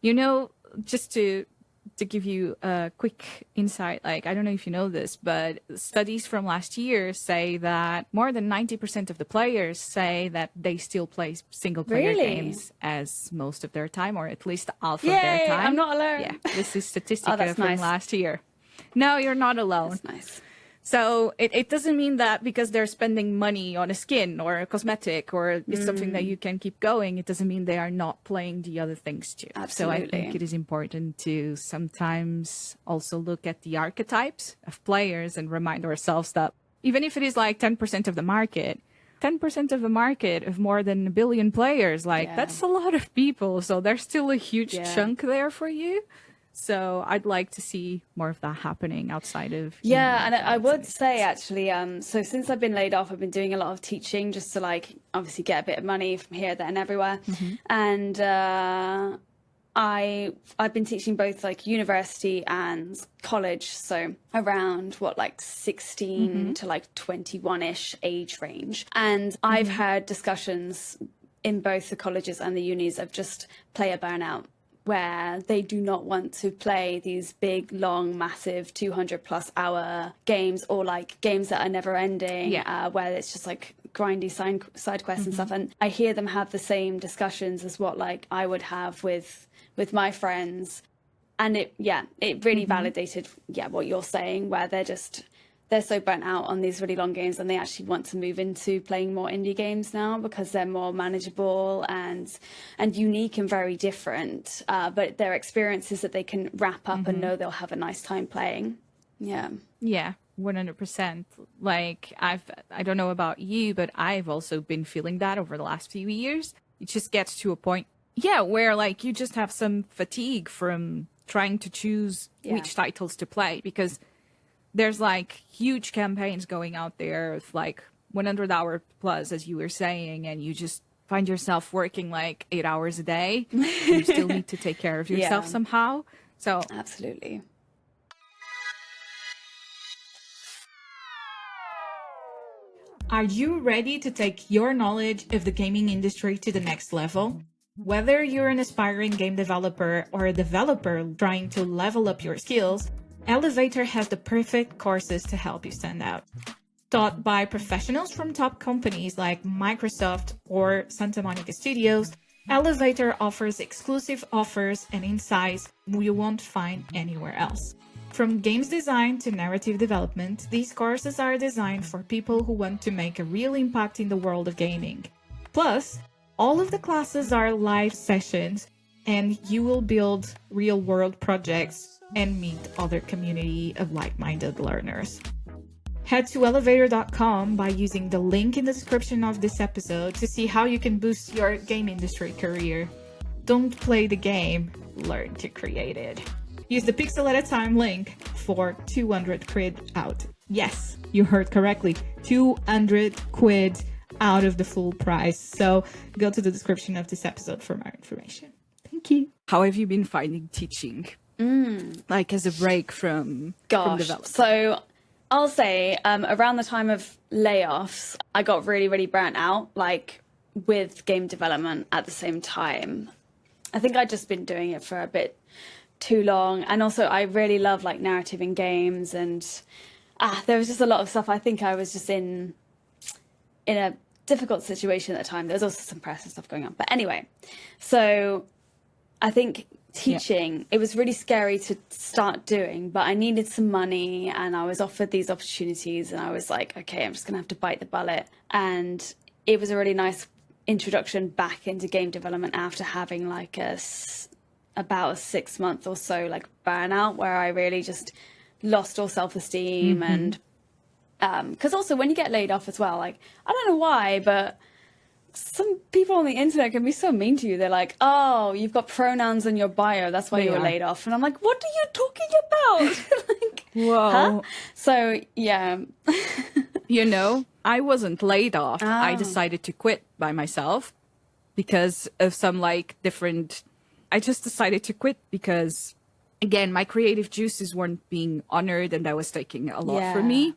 [SPEAKER 2] You know, just to give you a quick insight, like, I don't know if you know this, but studies from last year say that more than 90% of the players say that they still play single player games as most of their time, or at least half of their time.
[SPEAKER 3] I'm not alone.
[SPEAKER 2] Yeah, this is statistic from last year. No, you're not alone.
[SPEAKER 3] That's nice.
[SPEAKER 2] So it doesn't mean that because they're spending money on a skin or a cosmetic or it's something that you can keep going, it doesn't mean they are not playing the other things too.
[SPEAKER 3] Absolutely.
[SPEAKER 2] So I think it is important to sometimes also look at the archetypes of players and remind ourselves that even if it is like 10% of the market, 10% of the market of more than 1 billion players, like that's a lot of people. So there's still a huge chunk there for you. So I'd like to see more of that happening outside of...
[SPEAKER 3] and I would say actually, so since I've been laid off, I've been doing a lot of teaching just to like obviously get a bit of money from here, there and everywhere. And I've been teaching both like university and college, so around like 16 to like 21-ish age range. And I've had discussions in both the colleges and the unis of just player burnout, where they do not want to play these big, long, massive 200+ hour games, or like games that are never ending, where it's just like grindy side quests and stuff. And I hear them have the same discussions as what like I would have with my friends. And it really validated what you're saying, where they're so burnt out on these really long games, and they actually want to move into playing more indie games now because they're more manageable and unique and very different. But they're experiences that they can wrap up and know they'll have a nice time playing. Yeah.
[SPEAKER 2] Yeah, 100%. Like I don't know about you, but I've also been feeling that over the last few years. It just gets to a point, where like you just have some fatigue from trying to choose which titles to play, because there's like huge campaigns going out there of like 100 hour plus, as you were saying, and you just find yourself working like 8 hours a day. You still need to take care of yourself somehow. So
[SPEAKER 3] absolutely.
[SPEAKER 1] Are you ready to take your knowledge of the gaming industry to the next level? Whether you're an aspiring game developer or a developer trying to level up your skills, Elevator has the perfect courses to help you stand out. Taught by professionals from top companies like Microsoft or Santa Monica Studios, Elevator offers exclusive offers and insights you won't find anywhere else. From games design to narrative development, these courses are designed for people who want to make a real impact in the world of gaming. Plus, all of the classes are live sessions, and you will build real-world projects and meet other community of like-minded learners. Head to elevator.com by using the link in the description of this episode to see how you can boost your game industry career. Don't play the game, learn to create it. Use the Pixel at a Time link for 200 quid out. Yes, you heard correctly, 200 quid out of the full price. So go to the description of this episode for more information. Thank you.
[SPEAKER 4] How have you been finding teaching? Like as a break from development?
[SPEAKER 3] So I'll say around the time of layoffs, I got really, really burnt out, like with game development at the same time. I think I'd just been doing it for a bit too long. And also I really love like narrative in games, and there was just a lot of stuff. I think I was just in a difficult situation at the time. There was also some press and stuff going on. But anyway, so I think teaching, it was really scary to start doing, but I needed some money and I was offered these opportunities and I was like, okay, I'm just gonna have to bite the bullet. And it was a really nice introduction back into game development after having like about a 6 month or so like burnout, where I really just lost all self-esteem. And because also when you get laid off as well, like I don't know why, but some people on the internet can be so mean to you. They're like, oh, you've got pronouns in your bio, that's why you were laid off. And I'm like, what are you talking about? Like,
[SPEAKER 4] whoa.
[SPEAKER 3] Huh? So yeah.
[SPEAKER 4] You know, I wasn't laid off. I decided to quit by myself because of some like different, I just decided to quit because again, my creative juices weren't being honored and that was taking a lot from me.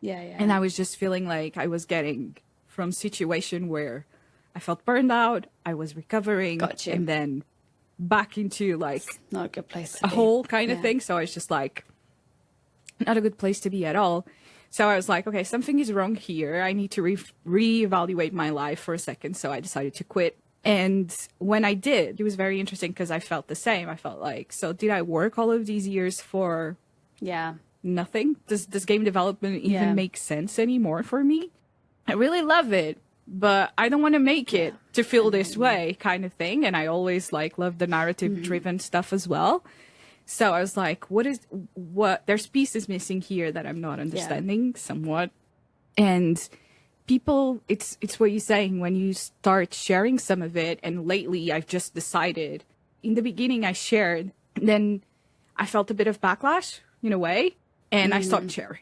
[SPEAKER 3] Yeah.
[SPEAKER 4] And I was just feeling like I was getting from situation where I felt burned out, I was recovering, and then back into like
[SPEAKER 3] not a good place to
[SPEAKER 4] a
[SPEAKER 3] be.
[SPEAKER 4] whole kind of thing. So I was just like, not a good place to be at all. So I was like, okay, something is wrong here. I need to reevaluate my life for a second. So I decided to quit. And when I did, it was very interesting because I felt the same. I felt like, so did I work all of these years for nothing? Does game development even make sense anymore for me? I really love it, but I don't want to make it to feel this way kind of thing. And I always like love the narrative driven stuff as well. So I was like, there's pieces missing here that I'm not understanding somewhat. And people, it's what you're saying when you start sharing some of it. And lately I've just decided, in the beginning I shared, then I felt a bit of backlash in a way, and I stopped sharing.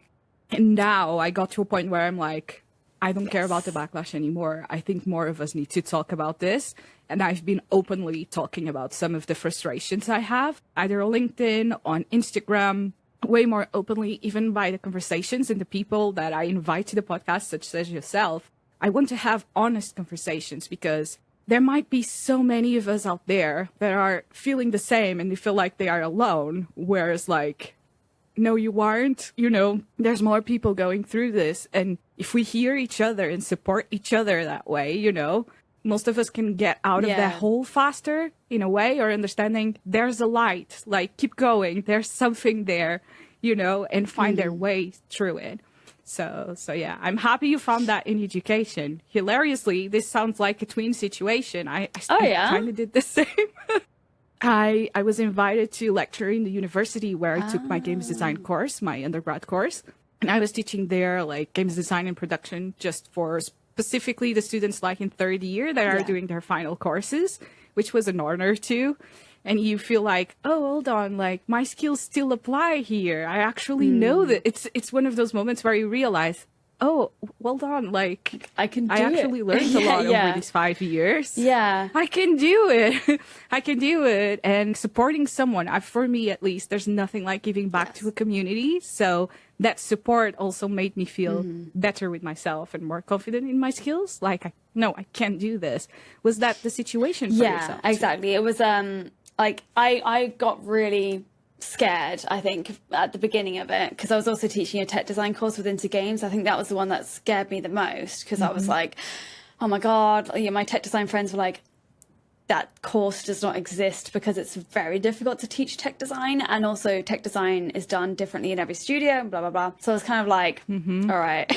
[SPEAKER 4] And now I got to a point where I'm like, I don't care about the backlash anymore. I think more of us need to talk about this. And I've been openly talking about some of the frustrations I have, either on LinkedIn, on Instagram, way more openly, even by the conversations and the people that I invite to the podcast, such as yourself. I want to have honest conversations because there might be so many of us out there that are feeling the same and they feel like they are alone. Whereas like, no, you aren't. You know, there's more people going through this. And if we hear each other and support each other that way, you know, most of us can get out of that hole faster in a way, or understanding there's a light, like keep going. There's something there, you know, and find their way through it. So yeah, I'm happy you found that in education. Hilariously, this sounds like a twin situation. I kind of did the same. I was invited to lecture in the university where I took my games design course, my undergrad course. And I was teaching there like games design and production just for specifically the students like in third year that are doing their final courses, which was an honor too. And you feel like, oh, hold on, like my skills still apply here. I actually know that it's one of those moments where you realize, oh, well done. Like I actually learned a lot over these 5 years.
[SPEAKER 3] Yeah.
[SPEAKER 4] I can do it. I can do it. And supporting someone, for me at least, there's nothing like giving back to a community. So that support also made me feel better with myself and more confident in my skills. Like, I can do this. Was that the situation for yourself?
[SPEAKER 3] Yeah, exactly. It was like I got really scared, I think, at the beginning of it, because I was also teaching a tech design course within Into Games. I think that was the one that scared me the most, because I was like, oh my God, my tech design friends were like, that course does not exist because it's very difficult to teach tech design, and also tech design is done differently in every studio and blah blah blah. So I was kind of like, all right,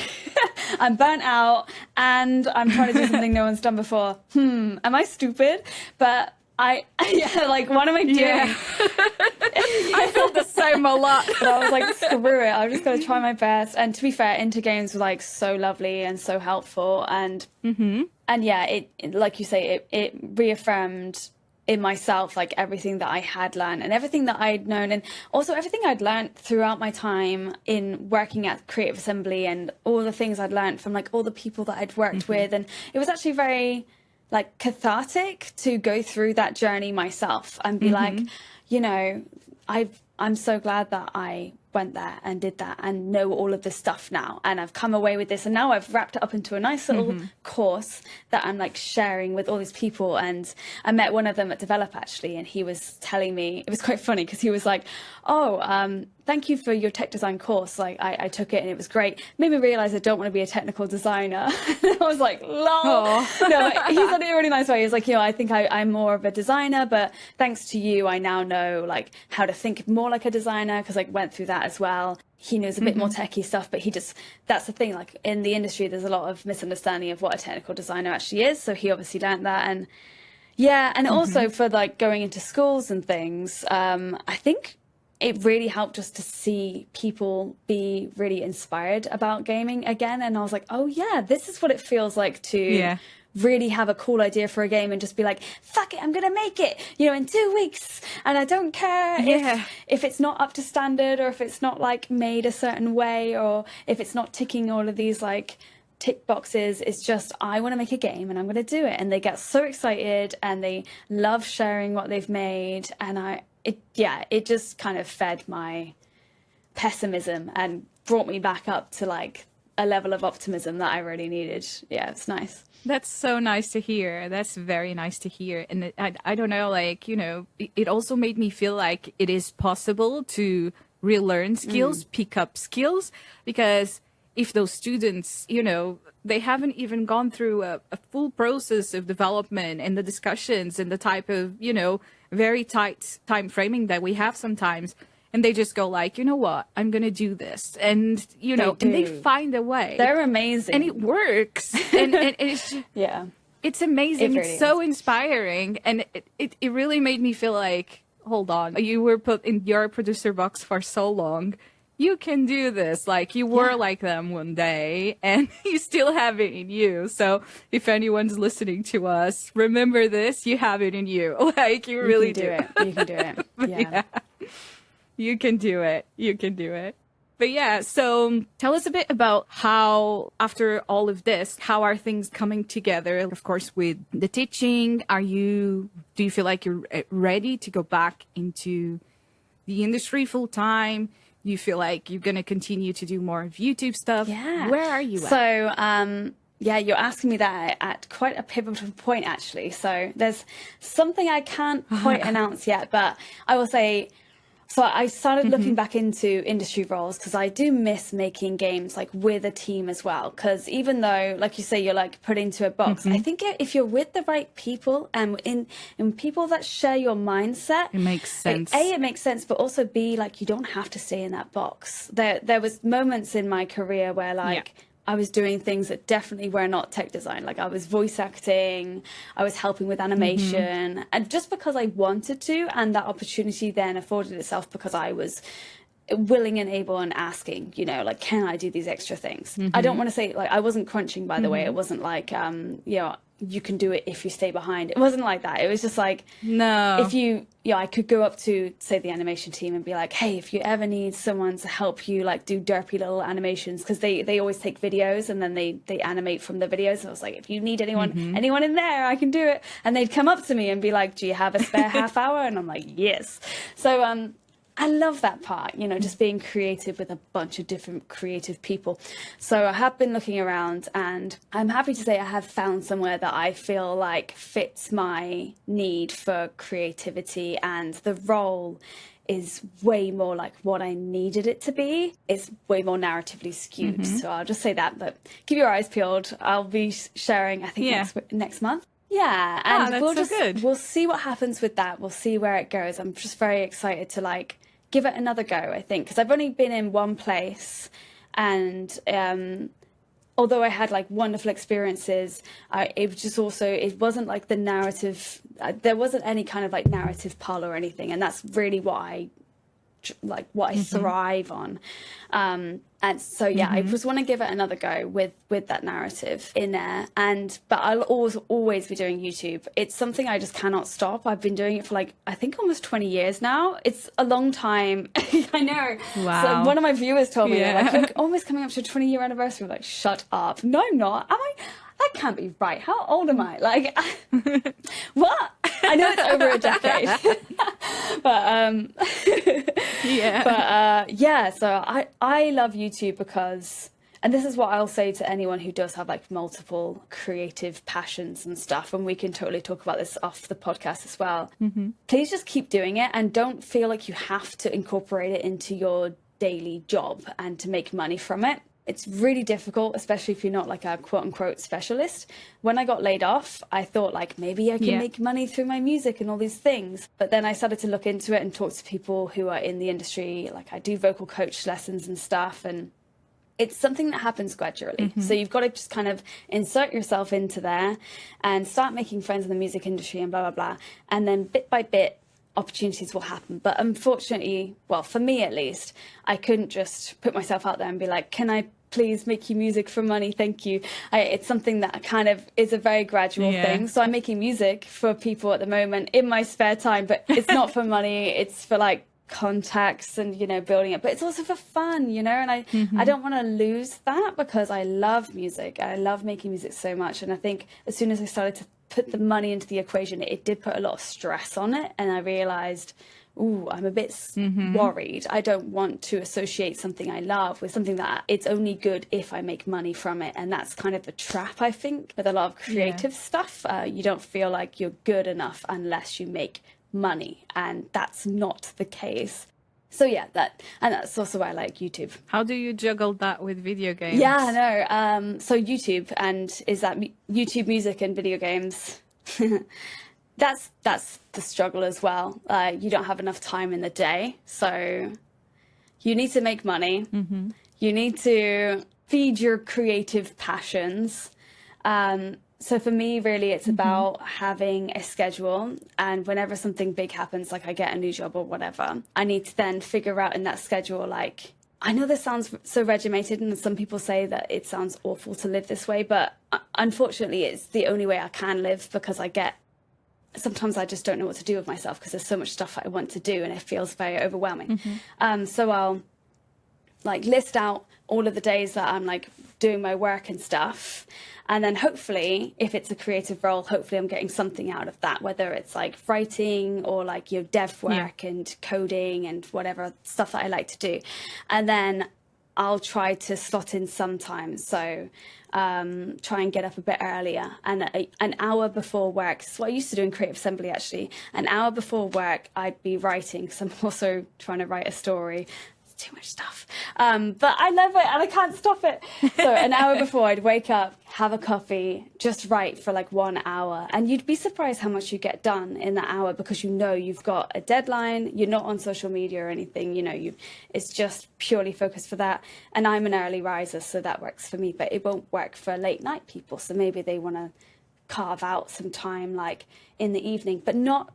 [SPEAKER 3] I'm burnt out and I'm trying to do something no one's done before. Am I stupid? But like, what am I doing?
[SPEAKER 4] Yeah. I feel the same a lot.
[SPEAKER 3] But I was like, screw it, I'm just going to try my best. And to be fair, Into Games were like so lovely and so helpful, and yeah, it like you say, it reaffirmed in myself like everything that I had learned and everything that I'd known, and also everything I'd learned throughout my time in working at Creative Assembly, and all the things I'd learned from like all the people that I'd worked with. And it was actually very like cathartic to go through that journey myself and be like, I'm so glad that I went there and did that and know all of this stuff now, and I've come away with this, and now I've wrapped it up into a nice little course that I'm like sharing with all these people. And I met one of them at Develop actually, and he was telling me, it was quite funny because he was like, thank you for your tech design course, like I took it and it was great, made me realize I don't want to be a technical designer. I was like, lol. No, but he said it in a really nice way. He was like, I think I'm more of a designer, but thanks to you I now know like how to think more like a designer, because I went through that as well. He knows a bit more techie stuff, but that's the thing, like in the industry there's a lot of misunderstanding of what a technical designer actually is, so he obviously learned that. And yeah, and also for like going into schools and things, I think it really helped us to see people be really inspired about gaming again. And I was like, oh yeah, this is what it feels like to really have a cool idea for a game and just be like, fuck it, I'm gonna make it, in 2 weeks, and I don't care if it's not up to standard, or if it's not like made a certain way, or if it's not ticking all of these like tick boxes. It's just, I want to make a game and I'm gonna do it. And they get so excited and they love sharing what they've made, and it just kind of fed my pessimism and brought me back up to like a level of optimism that I really needed. Yeah, it's nice.
[SPEAKER 4] That's so nice to hear. That's very nice to hear. And I don't know, like, it also made me feel like it is possible to relearn skills, pick up skills, because if those students, they haven't even gone through a full process of development and the discussions and the type of, very tight time framing that we have sometimes, and they just go like, you know what, I'm gonna do this, and and they find a way.
[SPEAKER 3] They're amazing,
[SPEAKER 4] and it works, and it's just, it's amazing. Really it's so inspiring, and it really made me feel like, hold on, you were put in your producer box for so long. You can do this. Like, you were like them one day, and you still have it in you. So if anyone's listening to us, remember this, you have it in you. Like, you really do
[SPEAKER 3] it. You can do it. Yeah.
[SPEAKER 4] You can do it. You can do it. But yeah, so tell us a bit about how, after all of this, how are things coming together? Of course, with the teaching, do you feel like you're ready to go back into the industry full time? Do you feel like you're going to continue to do more of YouTube stuff?
[SPEAKER 3] Yeah.
[SPEAKER 4] Where are you at?
[SPEAKER 3] So, you're asking me that at quite a pivotal point, actually. So there's something I can't quite announce yet, but I will say, so I started looking back into industry roles because I do miss making games like with a team as well. Because even though, like you say, you're like put into a box, I think if you're with the right people and in people that share your mindset,
[SPEAKER 4] it makes sense.
[SPEAKER 3] Like, it makes sense, but also B, like, you don't have to stay in that box. There was moments in my career where like I was doing things that definitely were not tech design. Like, I was voice acting, I was helping with animation, and just because I wanted to, and that opportunity then afforded itself because I was willing and able and asking, like, can I do these extra things? I don't want to say, like, I wasn't crunching, by the way. It wasn't like, you can do it if you stay behind. It wasn't like that. It was just like,
[SPEAKER 4] no,
[SPEAKER 3] if I could go up to, say, the animation team and be like, hey, if you ever need someone to help you like do derpy little animations, because they always take videos and then they animate from the videos. So I was like, if you need anyone in there, I can do it. And they'd come up to me and be like, do you have a spare half hour? And I'm like, yes. So I love that part, just being creative with a bunch of different creative people. So I have been looking around, and I'm happy to say I have found somewhere that I feel like fits my need for creativity, and the role is way more like what I needed it to be. It's way more narratively skewed. So I'll just say that, but keep your eyes peeled. I'll be sharing, I think, next month. Yeah, and we'll see what happens with that. We'll see where it goes. I'm just very excited to like give it another go, I think, because I've only been in one place, and although I had like wonderful experiences, it wasn't like the narrative. There wasn't any kind of like narrative pull or anything, and that's really what I thrive on. And so I just want to give it another go with that narrative in there. But I'll always be doing YouTube. It's something I just cannot stop. I've been doing it for like, I think almost 20 years now. It's a long time. I know. Wow. So one of my viewers told me, like, you're almost coming up to a 20-year anniversary. I'm like, shut up. No, I'm not. Am I? That can't be right. How old am I? Like, what? I know it's over a decade. So I love YouTube because, and this is what I'll say to anyone who does have like multiple creative passions and stuff, and we can totally talk about this off the podcast as well. Please just keep doing it and don't feel like you have to incorporate it into your daily job and to make money from it. It's really difficult, especially if you're not like a quote unquote specialist. When I got laid off, I thought like maybe I can make money through my music and all these things. But then I started to look into it and talk to people who are in the industry. Like I do vocal coach lessons and stuff. And it's something that happens gradually. So you've got to just kind of insert yourself into there and start making friends in the music industry and blah, blah, blah. And then bit by bit, opportunities will happen. But unfortunately, well, for me at least, I couldn't just put myself out there and be like, can I please make you music for money? Thank you. It's something that kind of is a very gradual thing. So I'm making music for people at the moment in my spare time, but it's not for money. It's for like contacts and, you know, building it, but it's also for fun, you know, and I don't want to lose that because I love music. I love making music so much. And I think as soon as I started to put the money into the equation, it did put a lot of stress on it. And I realized, I'm a bit worried. I don't want to associate something I love with something that it's only good if I make money from it. And that's kind of the trap, I think, with a lot of creative stuff. You don't feel like you're good enough unless you make money. And that's not the case. So that's also why I like YouTube.
[SPEAKER 4] How do you juggle that with video games?
[SPEAKER 3] Yeah, I know. So YouTube, and is that YouTube music and video games? That's the struggle as well. You don't have enough time in the day. So you need to make money. You need to feed your creative passions. So for me, really, it's about having a schedule. And whenever something big happens, like I get a new job or whatever, I need to then figure out in that schedule, like, I know this sounds so regimented and some people say that it sounds awful to live this way, but unfortunately, it's the only way I can live because sometimes I just don't know what to do with myself because there's so much stuff I want to do and it feels very overwhelming. So I'll like list out all of the days that I'm like doing my work and stuff. And then hopefully, if it's a creative role, hopefully I'm getting something out of that, whether it's like writing or like, you know, dev work and coding and whatever stuff that I like to do. And then I'll try to slot in sometimes. So try and get up a bit earlier and an hour before work. This is what I used to do in Creative Assembly, actually. An hour before work, I'd be writing because I'm also trying to write a story. Too much stuff, but I love it and I can't stop it. So an hour before, I'd wake up, have a coffee, just write for like 1 hour, and you'd be surprised how much you get done in that hour because you know you've got a deadline, you're not on social media or anything, you know, it's just purely focused for that. And I'm an early riser, so that works for me, but it won't work for late night people. So maybe they want to carve out some time like in the evening, but not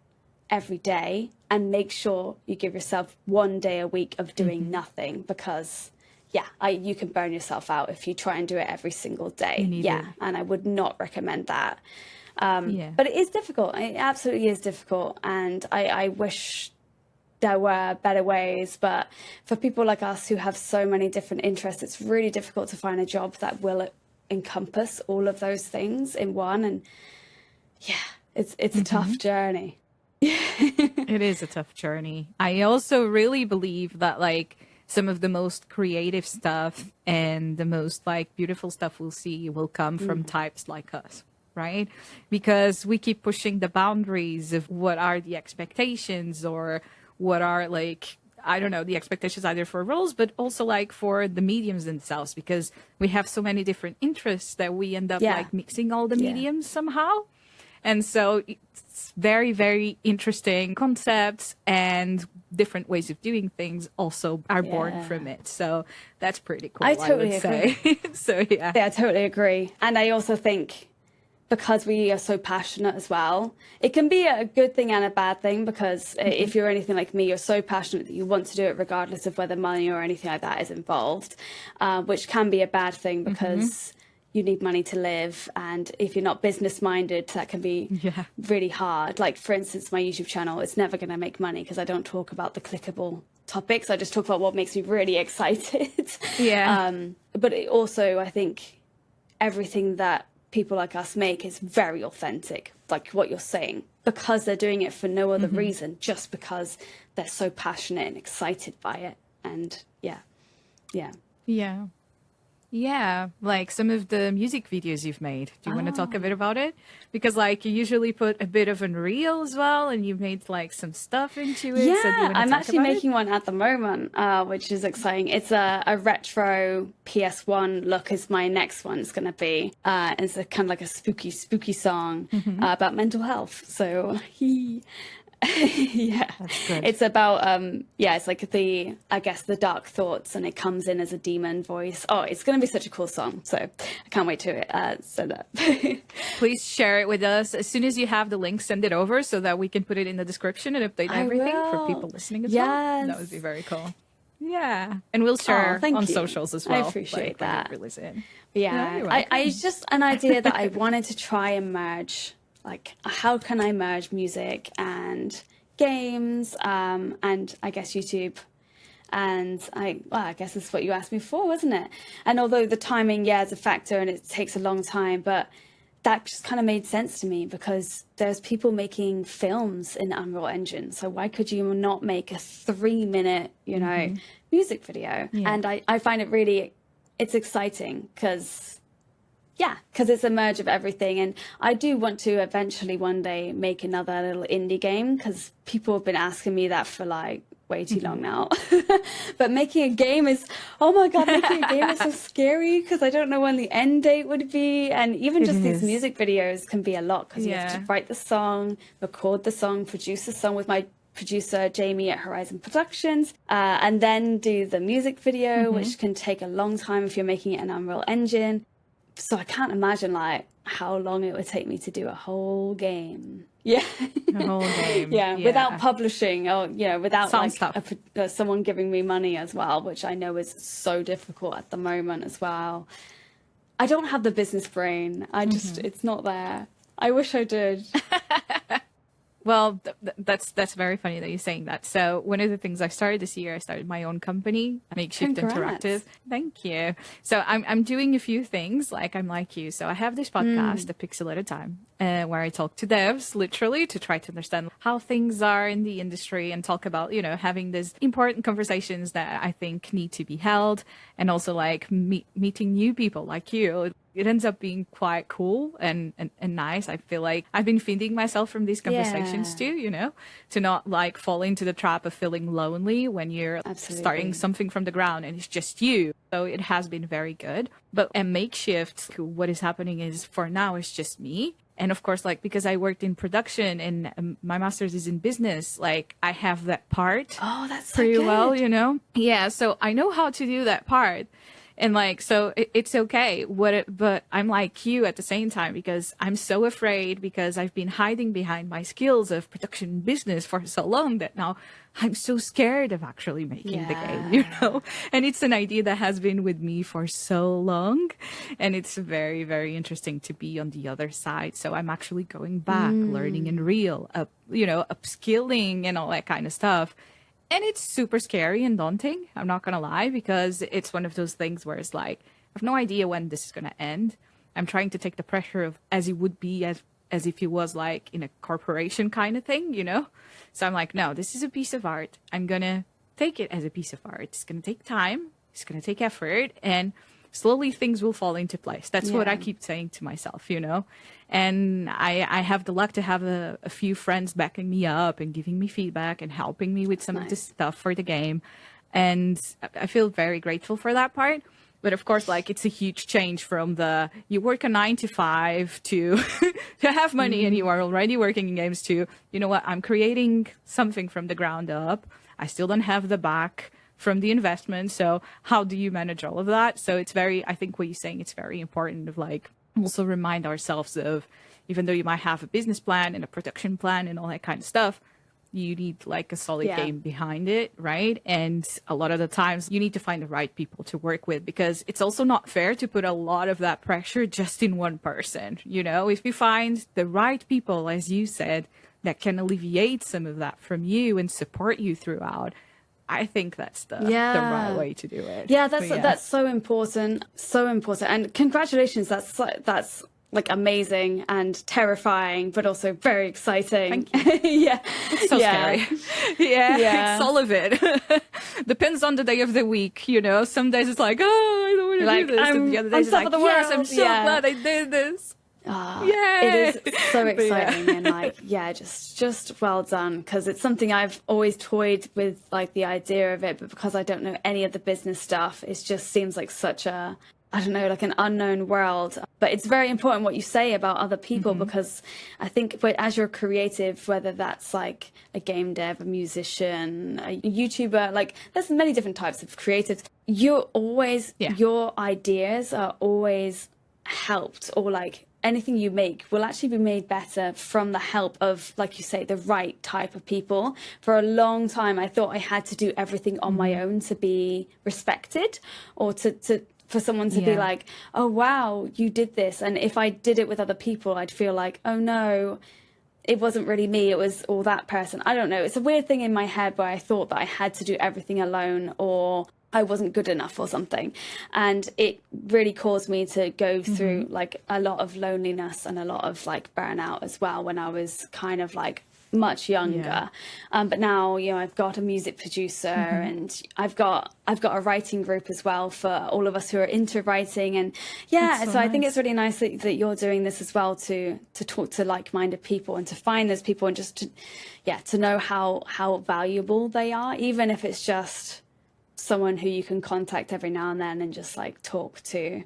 [SPEAKER 3] every day, and make sure you give yourself 1 day a week of doing nothing because you can burn yourself out if you try and do it every single day. And I would not recommend that. But it is difficult. It absolutely is difficult. And I wish there were better ways, but for people like us who have so many different interests, it's really difficult to find a job that will encompass all of those things in one. And it's a tough journey.
[SPEAKER 4] It is a tough journey. I also really believe that like some of the most creative stuff and the most like beautiful stuff we'll see will come from types like us, right? Because we keep pushing the boundaries of what are the expectations or what are like, I don't know, the expectations either for roles, but also like for the mediums themselves, because we have so many different interests that we end up like mixing all the mediums somehow. And so it's very, very interesting concepts, and different ways of doing things also are born from it. So that's pretty cool, I would say. So yeah.
[SPEAKER 3] Yeah, I totally agree. And I also think because we are so passionate as well, it can be a good thing and a bad thing, because if you're anything like me, you're so passionate that you want to do it regardless of whether money or anything like that is involved, which can be a bad thing because you need money to live. And if you're not business minded, that can be really hard. Like, for instance, my YouTube channel, it's never going to make money because I don't talk about the clickable topics. I just talk about what makes me really excited. But it also, I think everything that people like us make is very authentic, like what you're saying, because they're doing it for no other reason, just because they're so passionate and excited by it. And
[SPEAKER 4] yeah, like some of the music videos you've made. Do you want to talk a bit about it? Because like you usually put a bit of Unreal as well, and you made like some stuff into it. So
[SPEAKER 3] I'm actually making one at the moment, which is exciting. It's a retro PS1 look is my next one's going to be. It's a kind of like a spooky song about mental health. So
[SPEAKER 4] That's good.
[SPEAKER 3] It's about it's like the dark thoughts, and it comes in as a demon voice. Oh, it's gonna be such a cool song, so I can't wait to send that.
[SPEAKER 4] Please share it with us as soon as you have the link. Send it over so that we can put it in the description and update everything for people listening as well. That would be very cool. Yeah, and we'll share on socials as well.
[SPEAKER 3] I appreciate that.
[SPEAKER 4] Release it.
[SPEAKER 3] It's just an idea that I wanted to try and merge. Like, how can I merge music and games, and I guess YouTube? And I guess that's what you asked me for, wasn't it? And although the timing, is a factor and it takes a long time, but that just kind of made sense to me, because there's people making films in Unreal Engine. So why could you not make a 3-minute, music video? And I find it really, it's exciting because it's a merge of everything. And I do want to eventually one day make another little indie game, because people have been asking me that for like way too long now. But making a game is, oh my God, making a game is so scary, because I don't know when the end date would be. And even just these music videos can be a lot, because you have to write the song, record the song, produce the song with my producer Jamie at Horizon Productions, and then do the music video, which can take a long time if you're making it in Unreal Engine. So I can't imagine like how long it would take me to do a whole game. A
[SPEAKER 4] whole game.
[SPEAKER 3] Without publishing, or without
[SPEAKER 4] like
[SPEAKER 3] someone giving me money as well, which I know is so difficult at the moment as well. I don't have the business brain. It's not there. I wish I did.
[SPEAKER 4] Well, that's very funny that you're saying that. So one of the things I started this year, I started my own company, Makeshift Interactive. Thank you. So I'm doing a few things, like I'm like you. So I have this podcast, A Pixel at a Time, where I talk to devs, literally, to try to understand how things are in the industry, and talk about, having these important conversations that I think need to be held, and also like meeting new people like you. It ends up being quite cool and nice. I feel like I've been feeding myself from these conversations too, to not like fall into the trap of feeling lonely when you're starting something from the ground and it's just you. So it has been very good. But at Makeshift, what is happening is, for now, it's just me. And of course, like, because I worked in production and my master's is in business, like I have that part.
[SPEAKER 3] Oh, that's
[SPEAKER 4] pretty
[SPEAKER 3] so good.
[SPEAKER 4] Well, Yeah, so I know how to do that part. And like, so it's okay. But I'm like you at the same time, because I'm so afraid, because I've been hiding behind my skills of production business for so long that now I'm so scared of actually making the game, And it's an idea that has been with me for so long. And it's very, very interesting to be on the other side. So I'm actually going back, learning Unreal, upskilling and all that kind of stuff. And it's super scary and daunting, I'm not going to lie, because it's one of those things where it's like, I have no idea when this is going to end. I'm trying to take the pressure of as it would be, as if it was like in a corporation kind of thing, So I'm like, no, this is a piece of art. I'm going to take it as a piece of art. It's going to take time. It's going to take effort. And slowly things will fall into place. That's what I keep saying to myself, you know? And I have the luck to have a few friends backing me up and giving me feedback and helping me with some of the stuff for the game. And I feel very grateful for that part. But of course, like, it's a huge change from you work a 9 to 5 to to have money and you are already working in games to, you know what, I'm creating something from the ground up. I still don't have the back from the investment. So how do you manage all of that? So it's I think what you're saying, it's very important of like, also remind ourselves of, even though you might have a business plan and a production plan and all that kind of stuff, you need like a solid game behind it, right? And a lot of the times you need to find the right people to work with, because it's also not fair to put a lot of that pressure just in one person. You know, if you find the right people, as you said, that can alleviate some of that from you and support you throughout, I think that's the right way to do it.
[SPEAKER 3] Yeah, that's so important. So important. And congratulations. That's like amazing and terrifying, but also very exciting.
[SPEAKER 4] Thank you.
[SPEAKER 3] Yeah.
[SPEAKER 4] It's so scary. Yeah. It's all of it. Depends on the day of the week, you know. Some days it's like, oh, I don't want to do this. And the other days it's like, yes, I'm so glad I did this.
[SPEAKER 3] It is so exciting and like, just well done, because it's something I've always toyed with, like the idea of it, but because I don't know any of the business stuff, it just seems like such a, I don't know, like an unknown world. But it's very important what you say about other people, because I think as you're creative, whether that's like a game dev, a musician, a YouTuber, like there's many different types of creatives, you're always, your ideas are always helped, or like anything you make will actually be made better from the help of, like you say, the right type of people. For a long time, I thought I had to do everything on my own to be respected, or for someone to be like, oh, wow, you did this. And if I did it with other people, I'd feel like, oh, no, it wasn't really me. It was all that person. I don't know. It's a weird thing in my head where I thought that I had to do everything alone, or I wasn't good enough or something. And it really caused me to go through like a lot of loneliness and a lot of like burnout as well when I was kind of like much younger. But now, you know, I've got a music producer and I've got a writing group as well for all of us who are into writing. And so I think it's really nice that you're doing this as well, to talk to like-minded people and to find those people, and just to know how valuable they are, even if it's just someone who you can contact every now and then and just like talk to.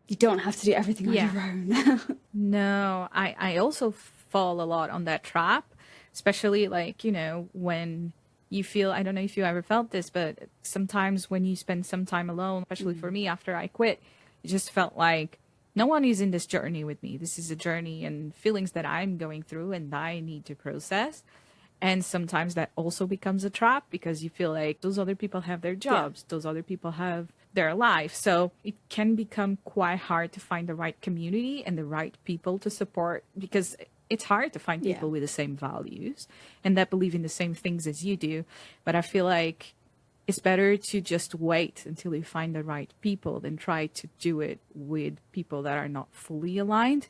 [SPEAKER 3] You don't have to do everything on your own.
[SPEAKER 4] No, I also fall a lot on that trap, especially like, you know, when you feel, I don't know if you ever felt this, but sometimes when you spend some time alone, especially for me after I quit, it just felt like no one is in this journey with me. This is a journey and feelings that I'm going through and I need to process. And sometimes that also becomes a trap, because you feel like those other people have their jobs, those other people have their life. So it can become quite hard to find the right community and the right people to support, because it's hard to find people with the same values and that believe in the same things as you do. But I feel like it's better to just wait until you find the right people than try to do it with people that are not fully aligned.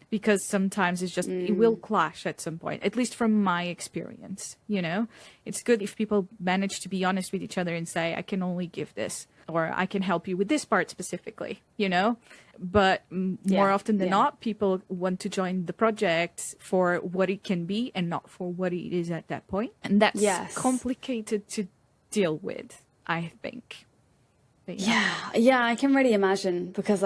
[SPEAKER 4] Because sometimes it's just, it will clash at some point, at least from my experience, you know? It's good if people manage to be honest with each other and say, I can only give this, or I can help you with this part specifically, you know? But more often than not, people want to join the project for what it can be and not for what it is at that point. And that's complicated to deal with, I think. But
[SPEAKER 3] I can really imagine, because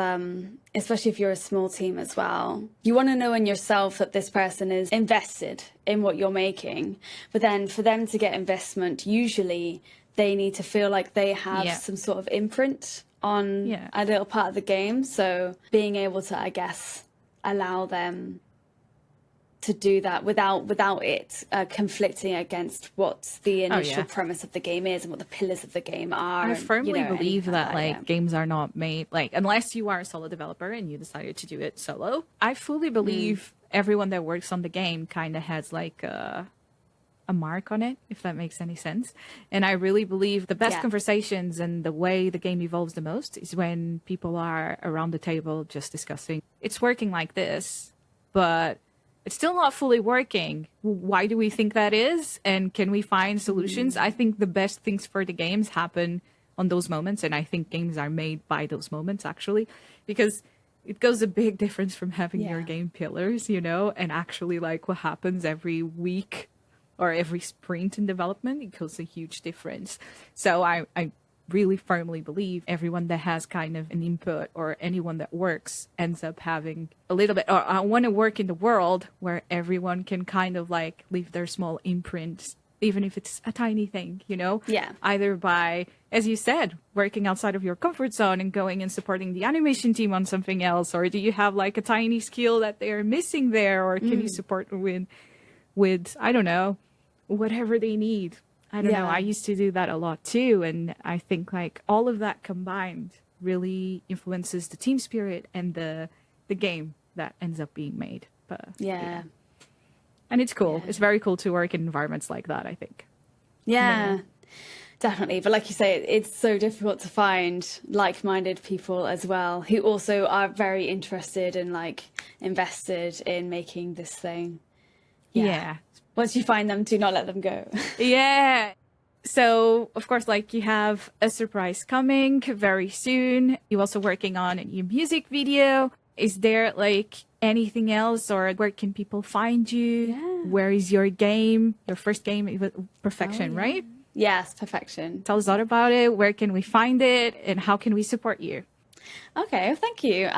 [SPEAKER 3] especially if you're a small team as well, you want to know in yourself that this person is invested in what you're making. But then for them to get investment, usually they need to feel like they have some sort of imprint on a little part of the game. So being able to, I guess, allow them to do that without it conflicting against what the initial premise of the game is and what the pillars of the game are.
[SPEAKER 4] I firmly believe that games are not made, like, unless you are a solo developer and you decided to do it solo. I fully believe everyone that works on the game kind of has like a mark on it, if that makes any sense. And I really believe the best conversations and the way the game evolves the most is when people are around the table just discussing, it's working like this, but it's still not fully working. Why do we think that is? And can we find solutions? I think the best things for the games happen on those moments. And I think games are made by those moments, actually, because it goes a big difference from having your game pillars, you know, and actually like what happens every week or every sprint in development. It goes a huge difference. So I really firmly believe everyone that has kind of an input, or anyone that works, ends up having a little bit, or I want to work in the world where everyone can kind of like leave their small imprint, even if it's a tiny thing, you know?
[SPEAKER 3] Yeah.
[SPEAKER 4] Either by, as you said, working outside of your comfort zone and going and supporting the animation team on something else, or do you have like a tiny skill that they're missing there, or can you support with, I don't know, whatever they need. I don't know. I used to do that a lot too. And I think like all of that combined really influences the team spirit and the game that ends up being made. But
[SPEAKER 3] Yeah.
[SPEAKER 4] And it's cool. It's very cool to work in environments like that, I think.
[SPEAKER 3] Yeah, definitely. But like you say, it's so difficult to find like-minded people as well, who also are very interested and like invested in making this thing.
[SPEAKER 4] Yeah.
[SPEAKER 3] Once you find them, do not let them go.
[SPEAKER 4] Yeah. So, of course, like you have a surprise coming very soon. You're also working on a new music video. Is there like anything else, or where can people find you?
[SPEAKER 3] Yeah.
[SPEAKER 4] Where is your game? Your first game, it was Perfection, right?
[SPEAKER 3] Yes, Perfection.
[SPEAKER 4] Tell us all about it. Where can we find it, and how can we support you?
[SPEAKER 3] Okay, well, thank you.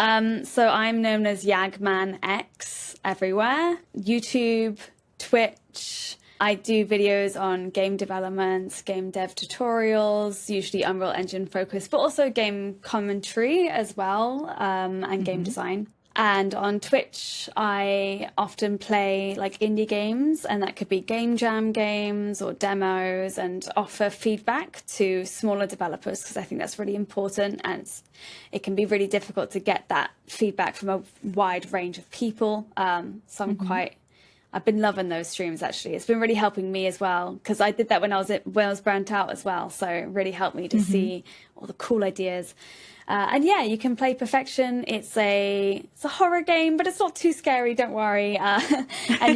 [SPEAKER 3] So I'm known as YagmanX everywhere. YouTube, Twitch. I do videos on game development, game dev tutorials, usually Unreal Engine focused, but also game commentary as well, and game design. And on Twitch, I often play like indie games, and that could be game jam games or demos, and offer feedback to smaller developers, because I think that's really important. And it can be really difficult to get that feedback from a wide range of people. So I've been loving those streams, actually. It's been really helping me as well, because I did that when I was burnt out as well. So it really helped me to see all the cool ideas. And yeah, you can play Perfection. It's a horror game, but it's not too scary. Don't worry. And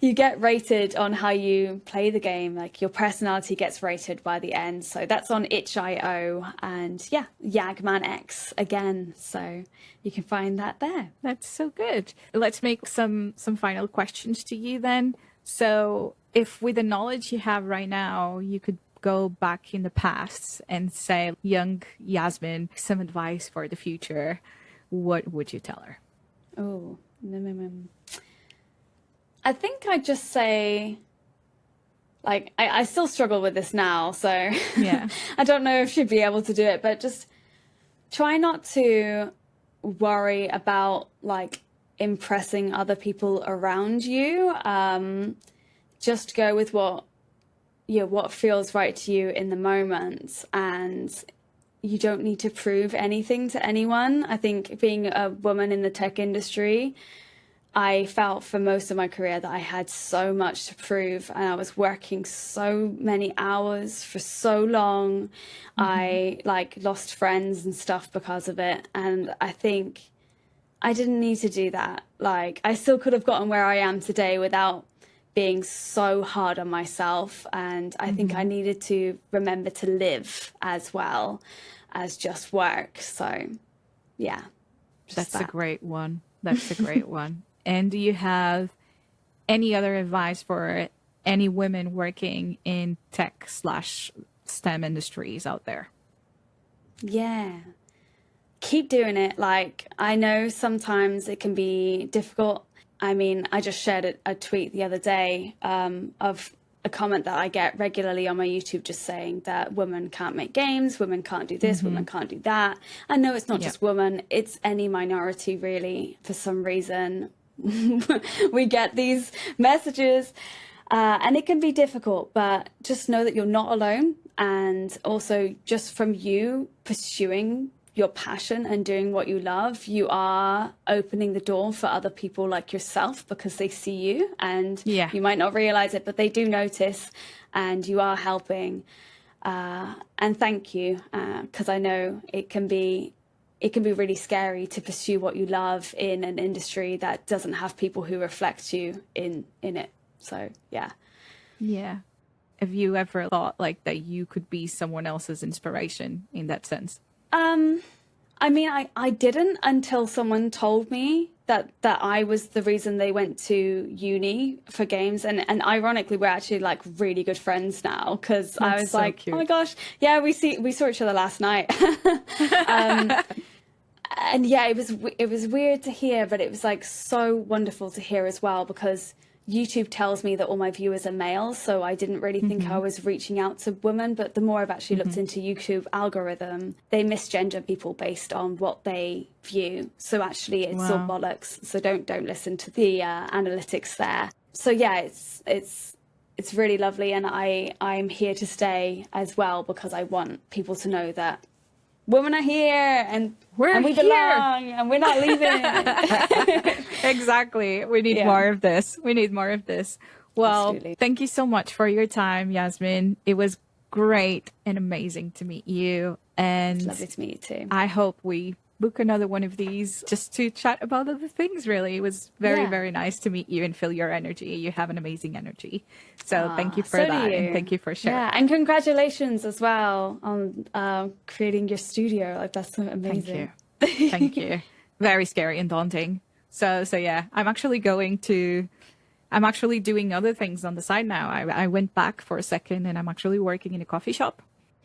[SPEAKER 3] you get rated on how you play the game. Like your personality gets rated by the end. So that's on itch.io, and yeah, YagmanX again. So you can find that there.
[SPEAKER 4] That's so good. Let's make some final questions to you then. So if with the knowledge you have right now, you could go back in the past and say, young Yasmin, some advice for the future, what would you tell her?
[SPEAKER 3] Oh, I think I'd just say, like, I still struggle with this now, so
[SPEAKER 4] yeah.
[SPEAKER 3] I don't know if she'd be able to do it, but just try not to worry about like impressing other people around you. Just go with what feels right to you in the moment, and you don't need to prove anything to anyone. I think being a woman in the tech industry, I felt for most of my career that I had so much to prove, and I was working so many hours for so long. I like lost friends and stuff because of it, and I think I didn't need to do that. Like, I still could have gotten where I am today without being so hard on myself. And I think I needed to remember to live as well as just work. So yeah.
[SPEAKER 4] That's a great one. That's a great one. And do you have any other advice for any women working in tech/STEM industries out there?
[SPEAKER 3] Yeah. Keep doing it. Like, I know sometimes it can be difficult. I mean, I just shared a tweet the other day of a comment that I get regularly on my YouTube, just saying that women can't make games, women can't do this, women can't do that. I know it's not just women, it's any minority really. For some reason, we get these messages and it can be difficult, but just know that you're not alone. And also just from you pursuing your passion and doing what you love, you are opening the door for other people like yourself, because they see you, and you might not realize it, but they do notice, and you are helping. And thank you, because I know it can be really scary to pursue what you love in an industry that doesn't have people who reflect you in it. So yeah.
[SPEAKER 4] Have you ever thought like that you could be someone else's inspiration in that sense?
[SPEAKER 3] I mean, I didn't until someone told me that I was the reason they went to uni for games. And ironically, we're actually like really good friends now, because I was so like, cute. Oh my gosh, yeah, we saw each other last night. And yeah, it was weird to hear, but it was like so wonderful to hear as well, because YouTube tells me that all my viewers are males, so I didn't really think I was reaching out to women. But the more I've actually looked into YouTube algorithm, they misgender people based on what they view. So actually, it's all bollocks. So don't listen to the analytics there. So yeah, it's really lovely, and I'm here to stay as well, because I want people to know that women are here, and we belong, and we're not leaving.
[SPEAKER 4] Exactly. We need more of this. Well, absolutely. Thank you so much for your time, Yasmin. It was great and amazing to meet you. And
[SPEAKER 3] it's lovely to meet you too.
[SPEAKER 4] I hope we book another one of these just to chat about other things, really. It was very, very nice to meet you and feel your energy. You have an amazing energy. So thank you for that. And thank you for sharing.
[SPEAKER 3] Yeah, and congratulations as well on creating your studio. Like, that's so amazing.
[SPEAKER 4] Thank you. Thank you. Very scary and daunting. So yeah, I'm actually doing other things on the side now. I went back for a second, and I'm actually working in a coffee shop.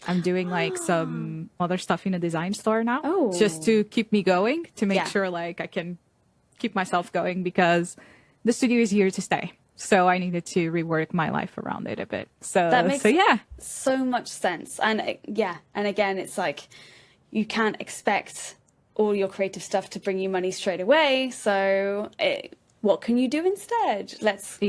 [SPEAKER 4] I'm doing like some other stuff in a design store now, just to keep me going, to make sure like I can keep myself going, because the studio is here to stay. So I needed to rework my life around it a bit. So
[SPEAKER 3] that makes so much sense. And and again, it's like you can't expect all your creative stuff to bring you money straight away. So what can you do instead? Let's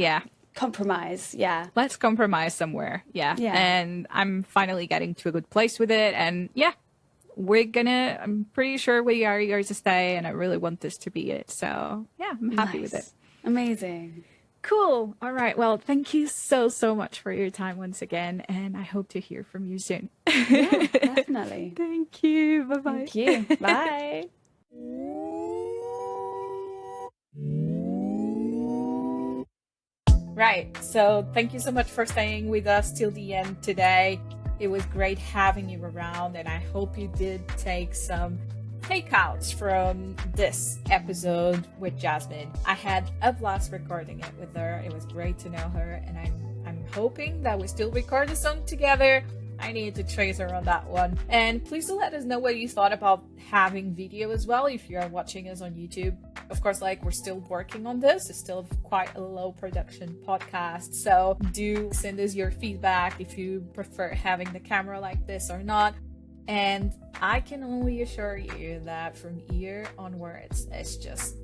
[SPEAKER 3] compromise.
[SPEAKER 4] Let's compromise somewhere. And I'm finally getting to a good place with it, and I'm pretty sure we are here to stay, and I really want this to be it. So I'm happy with it.
[SPEAKER 3] Amazing.
[SPEAKER 4] Cool. All right, well, thank you so much for your time once again, and I hope to hear from you soon.
[SPEAKER 3] Yeah, definitely.
[SPEAKER 4] Thank you. Bye-bye.
[SPEAKER 3] Thank you. Bye.
[SPEAKER 2] Right, so thank you so much for staying with us till the end today. It was great having you around, and I hope you did take some takeouts from this episode with Yasmin. I had a blast recording it with her. It was great to know her, and I'm hoping that we still record a song together. I need to trace her on that one. And please do let us know what you thought about having video as well if you're watching us on YouTube. Of course, like, we're still working on this. It's still quite a low production podcast. So do send us your feedback if you prefer having the camera like this or not. And I can only assure you that from here onwards, it's just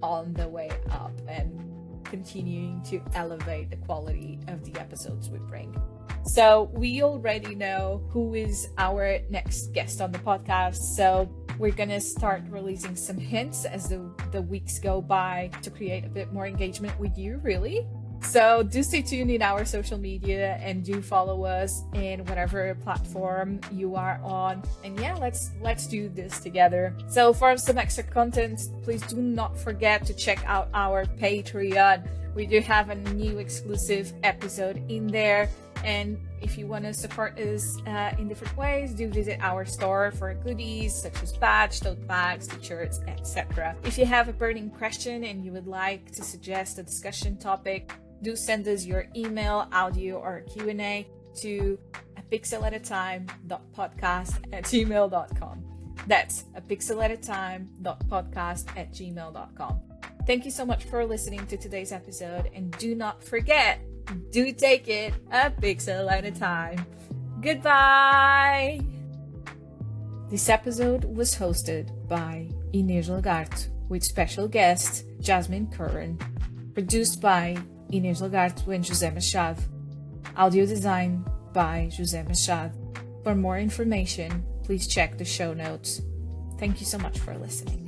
[SPEAKER 2] on the way up and continuing to elevate the quality of the episodes we bring. So we already know who is our next guest on the podcast. So we're going to start releasing some hints as the weeks go by to create a bit more engagement with you, really. So do stay tuned in our social media, and do follow us in whatever platform you are on. And let's do this together. So for some extra content, please do not forget to check out our Patreon. We do have a new exclusive episode in there. And if you want to support us in different ways, do visit our store for goodies such as badge, tote bags, t-shirts, etc. If you have a burning question and you would like to suggest a discussion topic, do send us your email, audio, or Q&A to apixelatatime.podcast@gmail.com. That's apixelatatime.podcast@gmail.com. Thank you so much for listening to today's episode, and do not forget, do take it a pixel at a time. Goodbye! This episode was hosted by Inês Lagarto with special guest Yasmin Curren. Produced by Inês Lagarto and José Machado. Audio design by José Machado. For more information, please check the show notes. Thank you so much for listening.